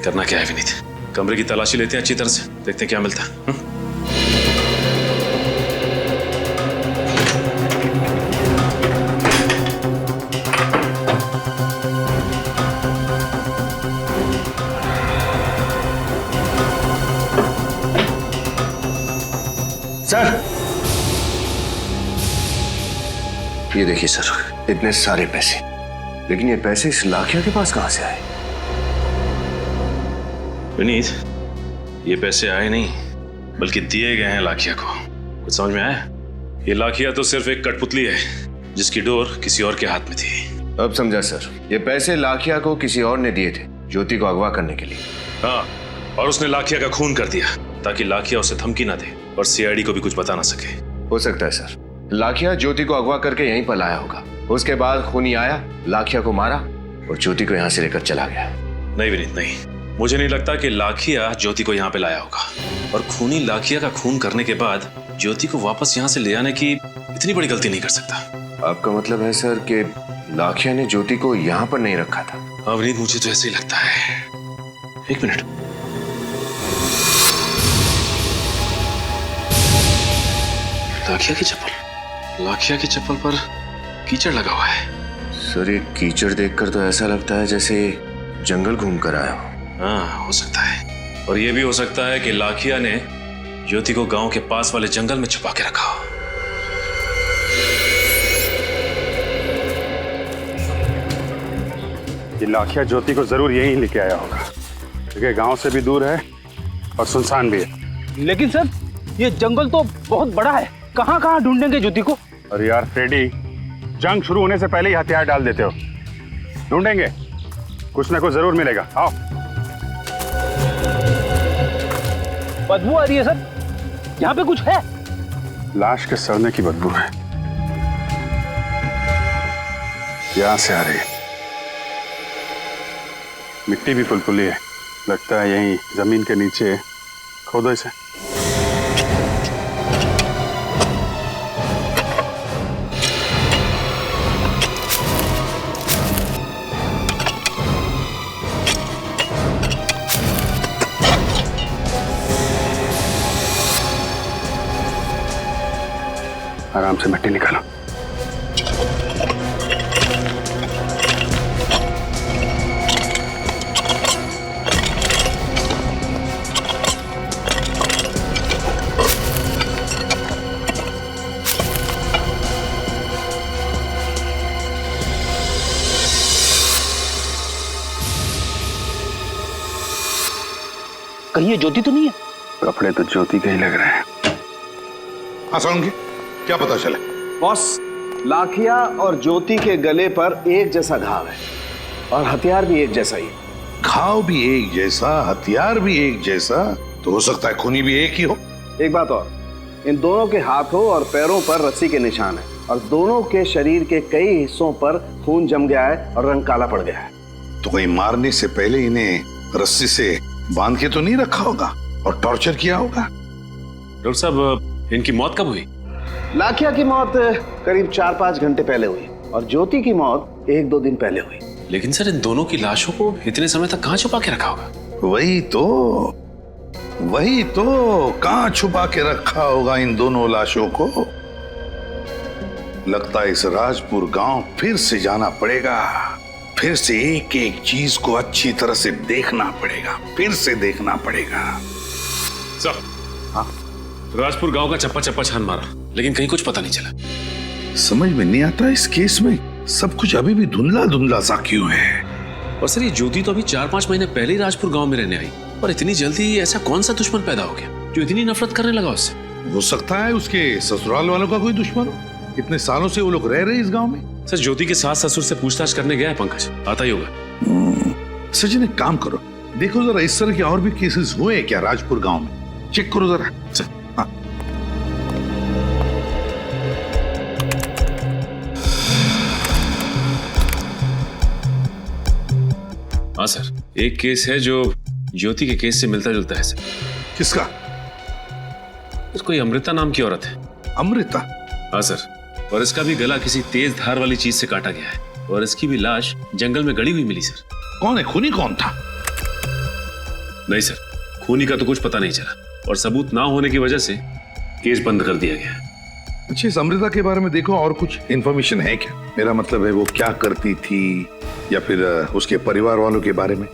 करना क्या है विनीत, कमरे की तलाशी लेते हैं अच्छी तरह से, देखते हैं क्या मिलता है। सर ये देखिए सर, इतने सारे पैसे, लेकिन ये पैसे इस लाखिया के पास कहां से आए? विनीत, ये पैसे आए नहीं बल्कि दिए गए हैं लाखिया को। कुछ समझ में आया? ये लाखिया तो सिर्फ एक कठपुतली है जिसकी डोर किसी और के हाथ में थी। अब समझा सर, ये पैसे लाखिया को किसी और ने दिए थे ज्योति को अगवा करने के लिए। हाँ, और उसने लाखिया का खून कर दिया ताकि लाखिया उसे धमकी ना दे और सीआईडी को भी कुछ बता ना सके। हो सकता है सर, लाखिया ज्योति को अगवा करके यहीं पर लाया होगा। उसके बाद खूनी आया, लाखिया को मारा और ज्योति को यहाँ से लेकर चला गया। नहीं विनीत, नहीं, मुझे नहीं लगता कि लाखिया ज्योति को यहाँ पे लाया होगा। और खूनी लाखिया का खून करने के बाद ज्योति को वापस यहाँ से ले आने की इतनी बड़ी गलती नहीं कर सकता। आपका मतलब है सर कि लाखिया ने ज्योति को यहाँ पर नहीं रखा था? हाँ विनीत, मुझे तो ऐसे ही लगता है। एक मिनट, लाखिया की चप्पल पर कीचड़ लगा हुआ है। सर ये कीचड़ देखकर तो ऐसा लगता है जैसे जंगल घूम कर आया हो। हाँ, हो सकता है। और ये भी हो सकता है कि लाखिया ने ज्योति को गांव के पास वाले जंगल में छुपा के रखा हो। ये लाखिया ज्योति को जरूर यहीं लेके आया होगा, क्योंकि गांव से भी दूर है और सुनसान भी है। लेकिन सर ये जंगल तो बहुत बड़ा है, कहाँ कहाँ ढूंढेंगे ज्योति को? और यार फ्रेडी, जंग शुरू होने से पहले ही हथियार डाल देते हो। ढूंढेंगे, कुछ ना कुछ जरूर मिलेगा। आओ। बदबू आ रही है सर, यहाँ पे कुछ है? लाश के सड़ने की बदबू है, यहां से आ रही है। मिट्टी भी फुलफुली है, लगता है यहीं जमीन के नीचे खोदो इसे। आराम से मिट्टी निकालो। कहीं ये ज्योति तो नहीं है? कपड़े तो ज्योति के ही लग रहे हैं। हाँ सोलंकी, क्या पता चले? बॉस, लाखिया और ज्योति के गले पर एक जैसा घाव है और हथियार भी एक जैसा ही। घाव भी एक जैसा, हथियार भी एक जैसा, तो हो सकता है खूनी भी एक ही हो। एक बात और, इन दोनों के हाथों और पैरों पर रस्सी के निशान है और दोनों के शरीर के कई हिस्सों पर खून जम गया है और रंग काला पड़ गया है। तो कोई मारने से पहले इन्हें रस्सी से बांध के तो नहीं रखा होगा और टॉर्चर किया होगा? डॉक्टर साहब, इनकी मौत कब हुई? लाखिया की मौत करीब 4-5 घंटे पहले हुई और ज्योति की मौत 1-2 दिन पहले हुई। लेकिन सर, इन दोनों की लाशों को इतने समय तक कहाँ छुपा के रखा होगा? वही तो कहाँ छुपा के रखा होगा इन दोनों लाशों को? लगता है इस राजपुर गांव फिर से जाना पड़ेगा, फिर से एक एक चीज को अच्छी तरह से देखना पड़ेगा, फिर से देखना पड़ेगा। सर, हाँ, राजपुर गांव का चप्पा चप्पा छान मारा, लेकिन कहीं कुछ पता नहीं चला। समझ में नहीं आता इस केस में सब कुछ अभी भी धुंधला धुंधला सा क्यों है। और सर, ये ज्योति तो अभी 4-5 महीने पहले ही राजपुर गांव में रहने आई, और इतनी जल्दी ऐसा कौन सा दुश्मन पैदा हो गया जो इतनी नफरत करने लगा उससे? हो सकता है उसके ससुराल वालों का कोई दुश्मन हो। इतने सालों से वो लोग रह रहे इस गांव में। सर, ज्योति के सास ससुर से पूछताछ करने गया है पंकज, आता ही होगा। सचिन, एक काम करो, देखो जरा इस तरह के और भी केसेस हुए क्या राजपुर गांव में, चेक करो जरा। हाँ। हाँ सर, एक केस है जो ज्योति के केस से मिलता जुलता है सर। किसका? कोई अमृता नाम की औरत है। अमृता? हाँ सर, और इसका भी गला किसी तेज धार वाली चीज से काटा गया है और इसकी भी लाश जंगल में गड़ी हुई मिली सर। कौन है खूनी? कौन था? नहीं सर, खूनी का तो कुछ पता नहीं चला और सबूत ना होने की वजह से केस बंद कर दिया गया। अच्छा, इस अमृता के बारे में देखो और कुछ इंफॉर्मेशन है क्या? मेरा मतलब है वो क्या करती थी या फिर उसके परिवार वालों के बारे में?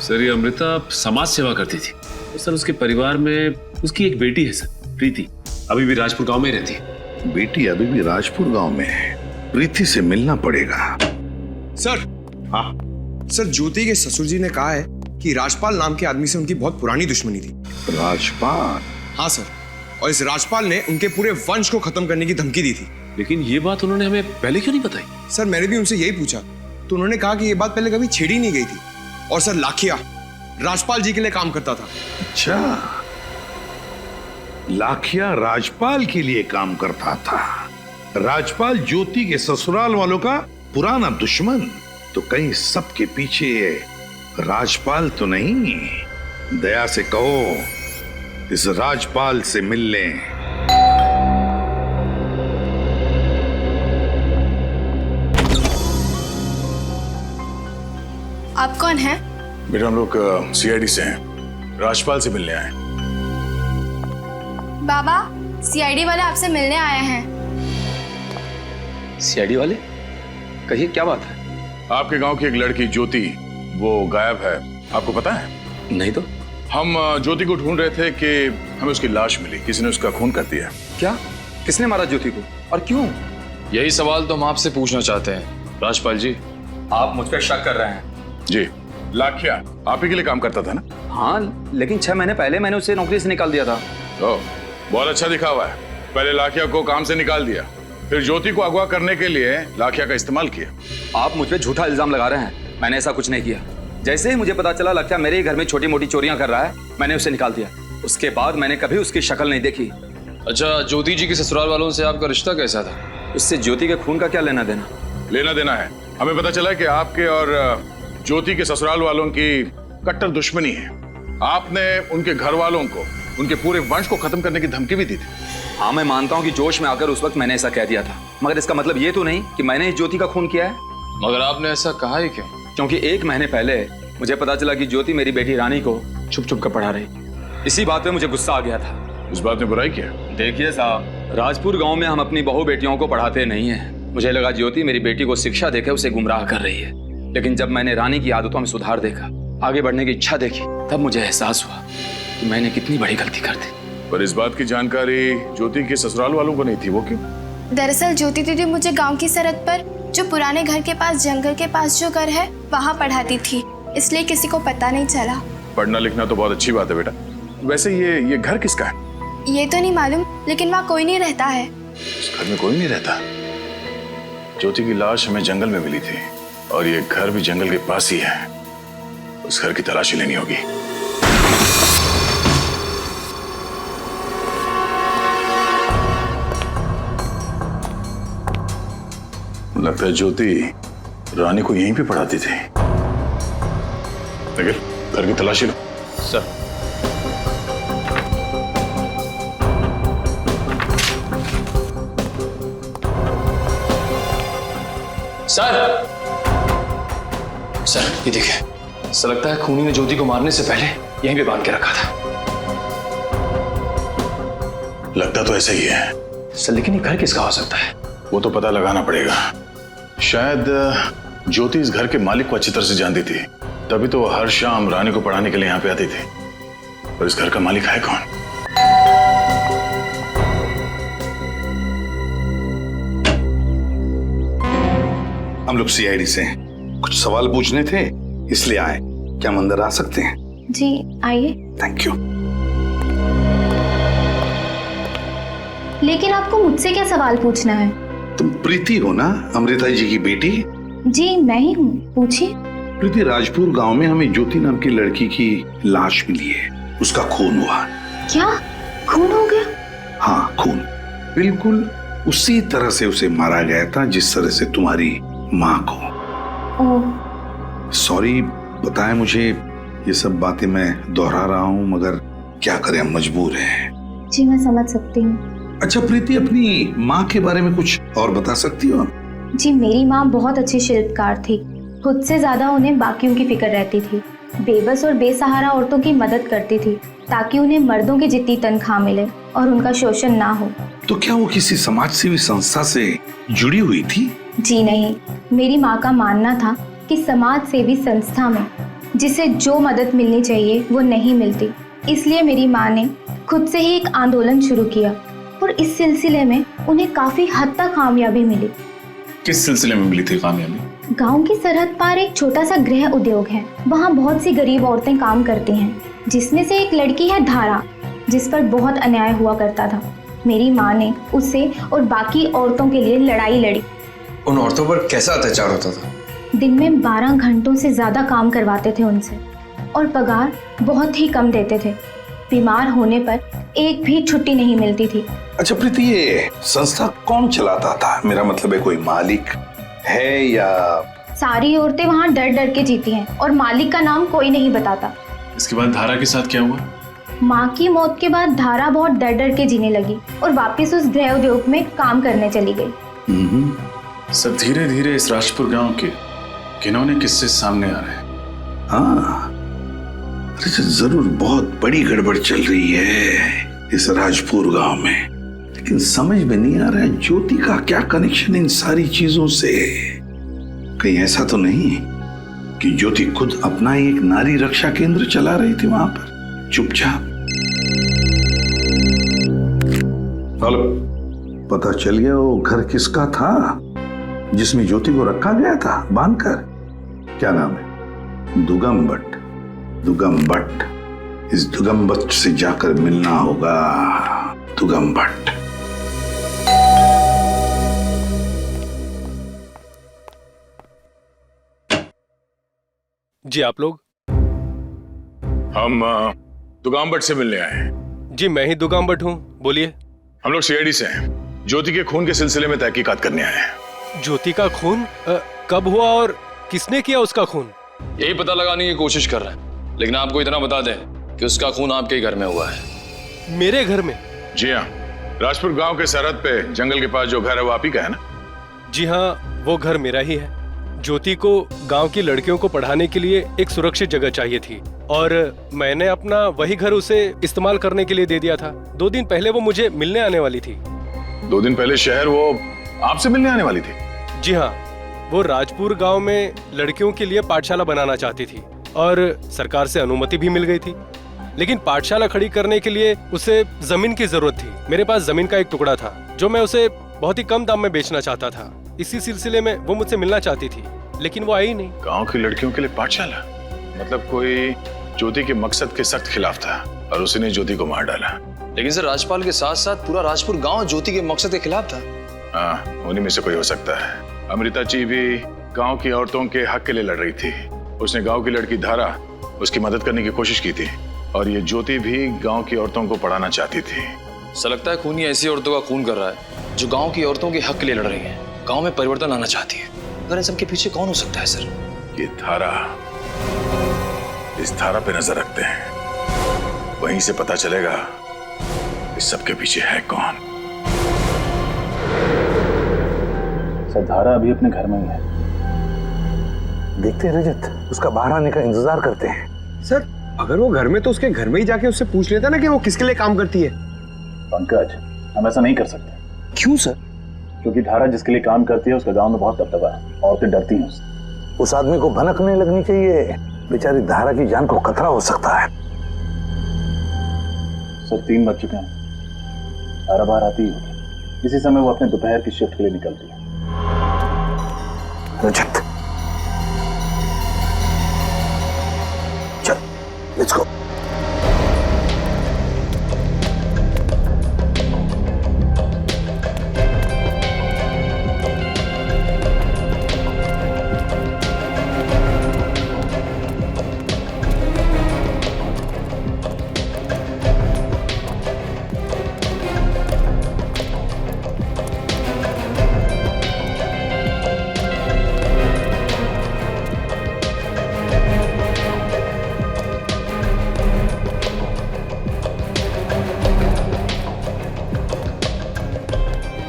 सर, ये अमृता समाज सेवा करती थी। तो सर, उसके परिवार में उसकी एक बेटी है सर, प्रीति, अभी भी राजपुर गांव में रहती है। बेटी अभी भी राजपुर गांव में है? प्रीति से मिलना पड़ेगा। सर, हाँ सर, ज्योति के ससुर जी ने कहा है कि राजपाल नाम के आदमी से उनकी बहुत पुरानी दुश्मनी थी। राजपाल? हाँ सर, और इस राजपाल ने उनके पूरे वंश को खत्म करने की धमकी दी थी। लेकिन ये बात उन्होंने हमें पहले क्यों नहीं बताई? सर, मैंने भी उनसे यही पूछा तो उन्होंने कहा कि ये बात पहले कभी छेड़ी नहीं गई थी। और सर, लाखिया राजपाल जी के लिए काम करता था। अच्छा, लाखिया राजपाल के लिए काम करता था। राजपाल ज्योति के ससुराल वालों का पुराना दुश्मन। तो कहीं सबके पीछे राजपाल तो नहीं? दया से कहो इस राजपाल से मिल लें। आप कौन हैं? बेटा हम लोग सीआईडी से हैं, राजपाल से मिलने आए। बाबा, सीआईडी वाले आपसे मिलने आए हैं। सीआईडी वाले? कहिए क्या बात है? आपके गांव की एक लड़की ज्योति, वो गायब है, आपको पता है? नहीं तो। हम ज्योति को ढूंढ रहे थे कि हमें उसकी लाश मिली, किसी ने उसका खून कर दिया। क्या? किसने मारा ज्योति को और क्यों? यही सवाल तो हम आपसे पूछना चाहते हैं राजपाल जी। आप मुझ पर शक कर रहे हैं? जी। लाखिया आप ही के लिए काम करता था ना? हाँ, लेकिन 6 महीने पहले मैंने उसे नौकरी से निकाल दिया था। ओह, बहुत अच्छा दिखा हुआ है। पहले लाखिया को काम से निकाल दिया, फिर ज्योति को अगवा करने के लिए लाखिया का इस्तेमाल किया। आप मुझ पे झूठा इल्जाम लगा रहे हैं। मैंने ऐसा कुछ नहीं किया। जैसे ही मुझे पता चला लाखिया मेरे ही घर में छोटी मोटी चोरियां कर रहा है, मैंने उसे निकाल दिया। उसके बाद मैंने कभी उसकी शक्ल नहीं देखी। अच्छा, ज्योति जी के ससुराल वालों से आपका रिश्ता कैसा था? उससे ज्योति के खून का क्या लेना देना? लेना देना है। हमें पता चला कि आपके और ज्योति के ससुराल वालों की कट्टर दुश्मनी है। आपने उनके घर वालों को, उनके पूरे वंश को खत्म करने की धमकी भी दी थी। हाँ, मैं मानता हूँ कि जोश में आकर उस वक्त मैंने ऐसा कह दिया था, मगर इसका मतलब ये तो नहीं कि मैंने इस ज्योति का खून किया है। मगर आपने ऐसा कहा ही क्यों? क्योंकि 1 महीने पहले मुझे पता चला कि ज्योति मेरी बेटी रानी को छुप छुप कर पढ़ा रही। इसी बात पे मुझे गुस्सा आ गया था। इस बात में बुराई क्या? देखिए साहब, राजपुर गांव में हम अपनी बहू बेटियों को पढ़ाते नहीं हैं। मुझे लगा ज्योति मेरी बेटी को शिक्षा देकर उसे गुमराह कर रही है, लेकिन जब मैंने रानी की आदतों में सुधार देखा, आगे बढ़ने की इच्छा देखी, तब मुझे एहसास हुआ कि मैंने कितनी बड़ी गलती कर दी। पर इस बात की जानकारी ज्योति के ससुराल वालों को नहीं थी, वो क्यों? दरअसल ज्योति दीदी मुझे गांव की सरहद पर जो पुराने घर के पास, जंगल के पास जो घर है, वहाँ पढ़ाती थी, इसलिए किसी को पता नहीं चला। पढ़ना लिखना तो बहुत अच्छी बात है बेटा। वैसे ये घर किसका है? ये तो नहीं मालूम, लेकिन वहाँ कोई नहीं रहता है। इस घर में कोई नहीं रहता? ज्योति की लाश हमें जंगल में मिली थी और ये घर भी जंगल के पास ही है। उस घर की तलाशी लेनी होगी। लगता है ज्योति रानी को यहीं पे पढ़ाती थी। लेकिन घर की तलाशी लो। सर। सर, सर ये देखिए, ऐसा लगता है खूनी ने ज्योति को मारने से पहले यहीं पे बांध के रखा था। लगता तो ऐसा ही है सर, लेकिन ये घर किसका हो सकता है? वो तो पता लगाना पड़ेगा। शायद ज्योति इस घर के मालिक को अच्छी तरह से जानती थी, तभी तो वो हर शाम रानी को पढ़ाने के लिए यहाँ पे आती थी। पर इस घर का मालिक है कौन? हम लोग सीआईडी से हैं, कुछ सवाल पूछने थे इसलिए आए। क्या हम अंदर आ सकते हैं? जी आइए। Thank you. लेकिन आपको मुझसे क्या सवाल पूछना है? तुम प्रीति हो ना, अमृता जी की बेटी? जी मैं ही हूँ, पूछिए। प्रीति, राजपुर गांव में हमें ज्योति नाम की लड़की की लाश मिली है। उसका खून हुआ। क्या खून हो गया? हाँ, खून। बिल्कुल उसी तरह से उसे मारा गया था जिस तरह से तुम्हारी माँ को। सॉरी, बताएं मुझे, ये सब बातें मैं दोहरा रहा हूँ, मगर क्या करें, हम मजबूर हैं। जी मैं समझ सकती हूँ। अच्छा प्रीति, अपनी माँ के बारे में कुछ और बता सकती हो? जी मेरी माँ बहुत अच्छी शिल्पकार थी। खुद से ज्यादा उन्हें बाकियों की फिक्र रहती थी। बेबस और बेसहारा औरतों की मदद करती थी ताकि उन्हें मर्दों की जितनी तनख्वाह मिले और उनका शोषण ना हो। तो क्या वो किसी समाज सेवी संस्था से जुड़ी हुई थी? जी नहीं, मेरी माँ का मानना था कि समाज सेवी संस्था में जिसे जो मदद मिलनी चाहिए वो नहीं मिलती, इसलिए मेरी माँ ने खुद से ही एक आंदोलन शुरू किया और इस सिलसिले में उन्हें काफी हद तक कामयाबी मिली। किस सिलसिले में मिली थी कामयाबी? गांव की सरहद पार एक छोटा सा गृह उद्योग है, वहाँ बहुत सी गरीब औरतें काम करती हैं, जिसमें से एक लड़की है धारा, जिस पर बहुत अन्याय हुआ करता था। मेरी माँ ने उससे और बाकी औरतों के लिए लड़ाई लड़ी। उन औरतों पर कैसा अत्याचार होता था? दिन में 12 घंटों से ज्यादा काम करवाते थे उनसे और पगार बहुत ही कम देते थे। बीमार होने पर एक भी छुट्टी नहीं मिलती थी। अच्छा प्रीति, ये संस्था कौन चलाता था? मेरा मतलब है कोई मालिक है या? सारी औरतें वहाँ डर डर के जीती हैं और मालिक का नाम कोई नहीं बताता। इसके बाद धारा के साथ क्या हुआ? माँ की मौत के बाद धारा बहुत डर डर के जीने लगी और वापस उस गृह उद्योग में काम करने चली गई। सर धीरे धीरे इस राजपुर गांव के किन्होंने किस्से सामने आ रहे हैं। हाँ, अरे जरूर बहुत बड़ी गड़बड़ चल रही है इस राजपुर गांव में, लेकिन समझ में नहीं आ रहा है ज्योति का क्या कनेक्शन इन सारी चीजों से। कहीं ऐसा तो नहीं कि ज्योति खुद अपना ही एक नारी रक्षा केंद्र चला रही थी वहां पर चुपचाप? हेलो, पता चल गया वो घर किसका था जिसमें ज्योति को रखा गया था बांधकर? क्या नाम है? दुगम भट्ट। दुगम भट्ट, इस दुगम भट्ट से जाकर मिलना होगा। दुगम भट्ट। जी आप लोग? हम दुगाम भट्ट से मिलने आए हैं। जी मैं ही दुगाम भट्ट हूँ, बोलिए। हम लोग सीआईडी से हैं। ज्योति के खून के सिलसिले में तहकीकात करने आए हैं। ज्योति का खून कब हुआ और किसने किया उसका खून? यही पता लगाने की कोशिश कर रहे हैं, लेकिन आपको इतना बता दें कि उसका खून आपके ही घर में हुआ है। मेरे घर में? जी हाँ, राजपुर गांव के सरहद पे जंगल के पास जो घर है वो आप ही का है ना? जी हाँ, वो घर मेरा ही है। ज्योति को गांव की लड़कियों को पढ़ाने के लिए एक सुरक्षित जगह चाहिए थी और मैंने अपना वही घर उसे इस्तेमाल करने के लिए दे दिया था। 2 दिन पहले वो मुझे मिलने आने वाली थी। 2 दिन पहले शहर वो आपसे मिलने आने वाली थी? जी हाँ, वो राजपुर गांव में लड़कियों के लिए पाठशाला बनाना चाहती थी और सरकार से अनुमति भी मिल गई थी, लेकिन पाठशाला खड़ी करने के लिए उसे जमीन की जरूरत थी। मेरे पास जमीन का एक टुकड़ा था जो मैं उसे बहुत ही कम दाम में बेचना चाहता था। इसी सिलसिले में वो मुझसे मिलना चाहती थी, लेकिन वो आई नहीं। गांव की लड़कियों के लिए पाठशाला? मतलब कोई ज्योति के मकसद के सख्त खिलाफ था और उसने ज्योति को मार डाला। लेकिन सर राजपाल के साथ साथ पूरा राजपुर गांव ज्योति के मकसद के खिलाफ था। हाँ, उन्हीं में से कोई हो सकता है। अमृता जी भी गांव की औरतों के हक के लिए लड़ रही थी। उसने गांव की लड़की धारा उसकी मदद करने की कोशिश की थी और ये ज्योति भी गांव की औरतों को पढ़ाना चाहती थी। ऐसा लगता है खूनी ऐसी औरतों का खून कर रहा है जो गांव की औरतों के हक के लिए लड़ रही हैं, गांव में परिवर्तन लाना चाहती है। अगर इन सबके पीछे कौन हो सकता है सर? ये धारा, इस धारा पे नजर रखते हैं, वहीं से पता चलेगा इस सबके पीछे है कौन। सर धारा अभी अपने घर में ही है। देखते हैं रजत, उसका बाहर आने का इंतजार करते हैं। सर अगर वो घर में तो उसके घर में ही जाके उससे पूछ लेता ना कि वो किसके लिए काम करती है। पंकज, हम ऐसा नहीं कर सकते। क्यों सर? क्योंकि धारा जिसके लिए काम करती है उसका गांव में बहुत दबदबा है, औरतें डरती हैं उससे। उस आदमी को भनक नहीं लगनी चाहिए, बेचारी धारा की जान को खतरा हो सकता है। सर 3 बज चुके हैं, धारा बाहर आती ही होगी। इसी समय वो अपने दोपहर की शिफ्ट के लिए निकलती है। रजत चल, लेट्स गो।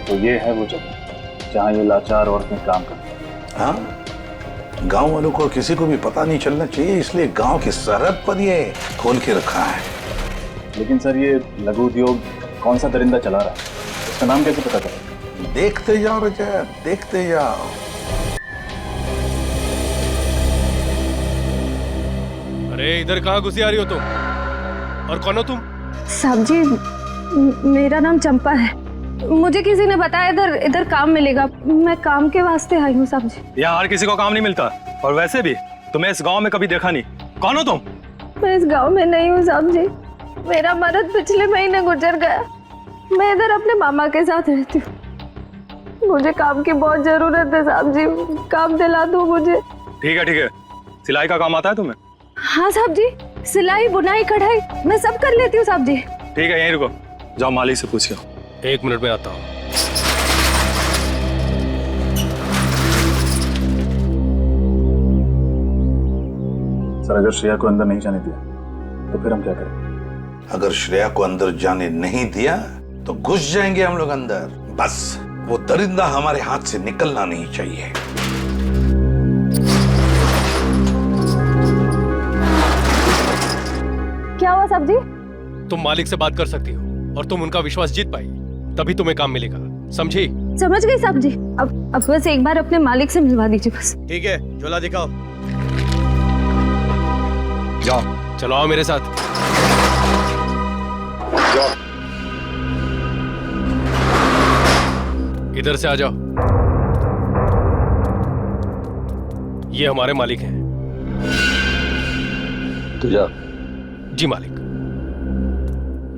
तो ये है वो जगह जहाँ ये लाचार औरतें काम करती हैं। हाँ, गांव वालों को किसी को भी पता नहीं चलना चाहिए, इसलिए गांव की सरहद पर ये खोल के रखा है। लेकिन सर ये लघु उद्योग कौन सा दरिंदा चला रहा है, इसका नाम कैसे पता करें? देखते जाओ रजत, देखते जाओ। अरे इधर कहाँ घुसी आ रही हो तुम? और कौन हो तुम? साहब जी, मेरा नाम चंपा है। मुझे किसी ने बताया इधर काम मिलेगा। मैं काम के वास्ते आई हूँ साहब जी। यहाँ हर किसी को काम नहीं मिलता, और वैसे भी तुम्हें इस गांव में कभी देखा नहीं। कौन हो तुम? मैं इस गांव में नहीं हूँ साहब जी। मेरा मर्द पिछले महीने गुजर गया। मैं इधर अपने मामा के साथ रहती हूँ। मुझे काम की बहुत जरूरत है साहब जी, काम दिला दो मुझे। ठीक है, सिलाई का काम आता है तुम्हें? हाँ साहब जी, सिलाई बुनाई कढ़ाई मैं सब कर लेती हूँ साहब जी। ठीक है, यहीं रुको, जाओ मालिक से पूछ के। 1 मिनट में आता हूँ। सर अगर श्रेया को अंदर नहीं जाने दिया तो फिर हम क्या करें? अगर श्रेया को अंदर जाने नहीं दिया तो घुस जाएंगे हम लोग अंदर। बस वो दरिंदा हमारे हाथ से निकलना नहीं चाहिए। क्या हुआ साहब जी? तुम मालिक से बात कर सकती हो और तुम उनका विश्वास जीत पाई, तभी तुम्हें काम मिलेगा, समझी? समझ गई साहब जी। अब बस एक बार अपने मालिक से मिलवा दीजिए बस। ठीक है, झोला दिखाओ। जाओ, चलो आओ मेरे साथ। जाओ, इधर से आ जाओ। ये हमारे मालिक हैं। तू जा। जी मालिक।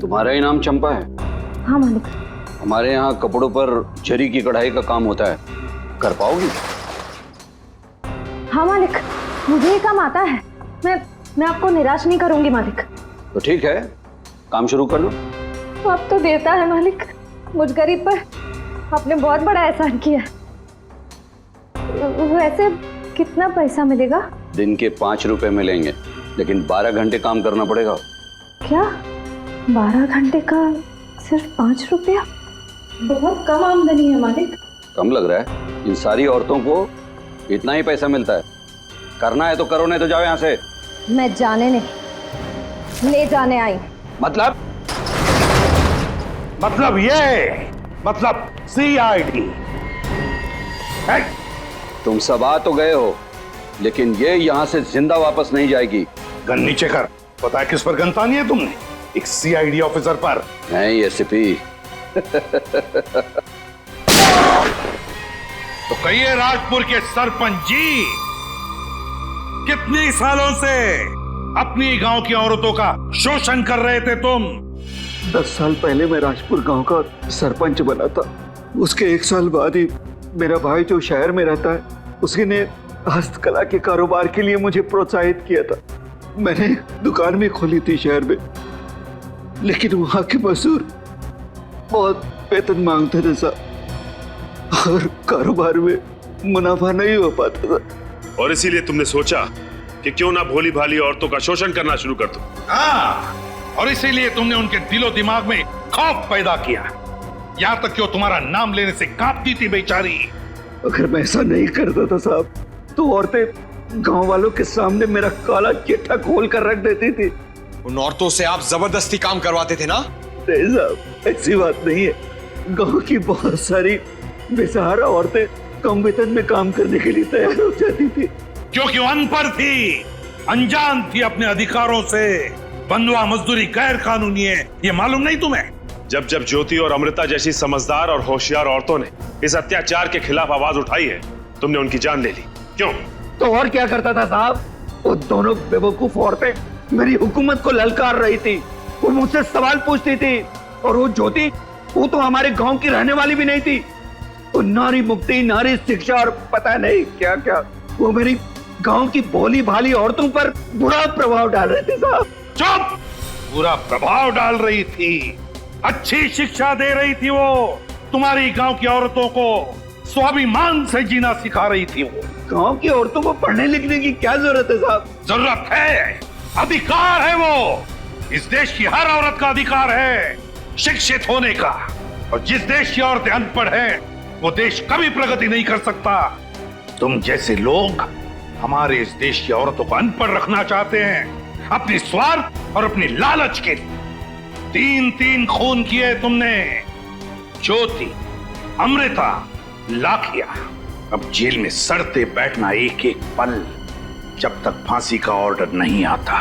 तुम्हारा ही नाम चंपा है? हाँ मालिक। हमारे यहाँ कपड़ों पर जरी की कढ़ाई का काम होता है, कर पाओगी? हाँ मालिक, मुझे ये काम आता है। मैं आपको निराश नहीं करूंगी मालिक। तो ठीक है, काम शुरू कर लो। अब तो देता है मालिक, मुझ गरीब पर आपने बहुत बड़ा एहसान किया। वैसे कितना पैसा मिलेगा? दिन के 5 रुपए मिलेंगे, लेकिन 12 घंटे काम करना पड़ेगा। क्या 12 घंटे का सिर्फ 5 रुपया? बहुत कम आमदनी है मालिक। कम लग रहा है? इन सारी औरतों को इतना ही पैसा मिलता है। करना है तो करो, नहीं तो जाओ यहाँ से। मैं जाने नहीं, ले जाने आई। मतलब ये CID। तुम सब आ तो गए हो, लेकिन ये यहाँ से जिंदा वापस नहीं जाएगी। गन नीचे कर। पता है किस पर गन तानी है तुमने? एक CID ऑफिसर पर। नहीं एसपी। तो कहिए राजपुर के सरपंच जी, कितने सालों से अपनी गांव की औरतों का शोषण कर रहे थे तुम? 10 साल पहले मैं राजपुर गांव का सरपंच बना था। उसके 1 साल बाद ही मेरा भाई जो शहर में रहता है, उसने हस्तकला के कारोबार के लिए मुझे प्रोत्साहित किया था। मैंने दुकान भी खोली थी शहर में, लेकिन वहां के मजदूर बहुत वेतन मांगते थे साहब, और कारोबार में मुनाफा नहीं हो पाता था। और इसीलिए तुमने सोचा कि क्यों ना भोली भाली औरतों का शोषण करना शुरू कर दो। हाँ, और इसीलिए तुमने उनके दिलो दिमाग में खौफ पैदा किया, यहाँ तक कि वो तुम्हारा नाम लेने से कांपती थी बेचारी। अगर मैं ऐसा नहीं करता था साहब, तो औरतें गांव वालों के सामने मेरा काला चिट्ठा खोल कर रख देती थी। उन औरतों से आप जबरदस्ती काम करवाते थे ना? नहीं साहब, ऐसी बात नहीं है। गांव की बहुत सारी बेसहारा औरतें कम वेतन में काम करने के लिए तैयार हो जाती थी, क्योंकि वो अनपढ़ थी, अनजान थी अपने अधिकारों से। बंधुआ मजदूरी गैर कानूनी है, ये मालूम नहीं तुम्हें? जब जब ज्योति और अमृता जैसी समझदार और होशियार औरतों ने इस अत्याचार के खिलाफ आवाज उठाई है, तुमने उनकी जान ले ली। क्यों? तो और क्या करता था साहब? वो दोनों बेवकूफ औरतें मेरी हुकूमत को ललकार रही थी, वो मुझसे सवाल पूछती थी। और वो ज्योति, वो तो हमारे गांव की रहने वाली भी नहीं थी। वो नारी मुक्ति, नारी शिक्षा और पता नहीं क्या क्या, वो मेरी गांव की भोली भाली औरतों पर बुरा प्रभाव डाल रहे थे साहब। चुप! बुरा प्रभाव डाल रही थी, अच्छी शिक्षा दे रही थी। वो तुम्हारी गांव की औरतों को स्वाभिमान से जीना सिखा रही थी। वो गांव की औरतों को पढ़ने लिखने की क्या जरूरत है साहब? जरूरत है, अधिकार है वो। इस देश की हर औरत का अधिकार है शिक्षित होने का। और जिस देश की औरतें अनपढ़ हैं, वो देश कभी प्रगति नहीं कर सकता। तुम जैसे लोग हमारे इस देश की औरतों को अनपढ़ रखना चाहते हैं, अपनी स्वार्थ और अपनी लालच के लिए। 3 खून किए तुमने, ज्योति, अमृता, लाखिया। अब जेल में सड़ते बैठना एक एक पल, जब तक फांसी का ऑर्डर नहीं आता।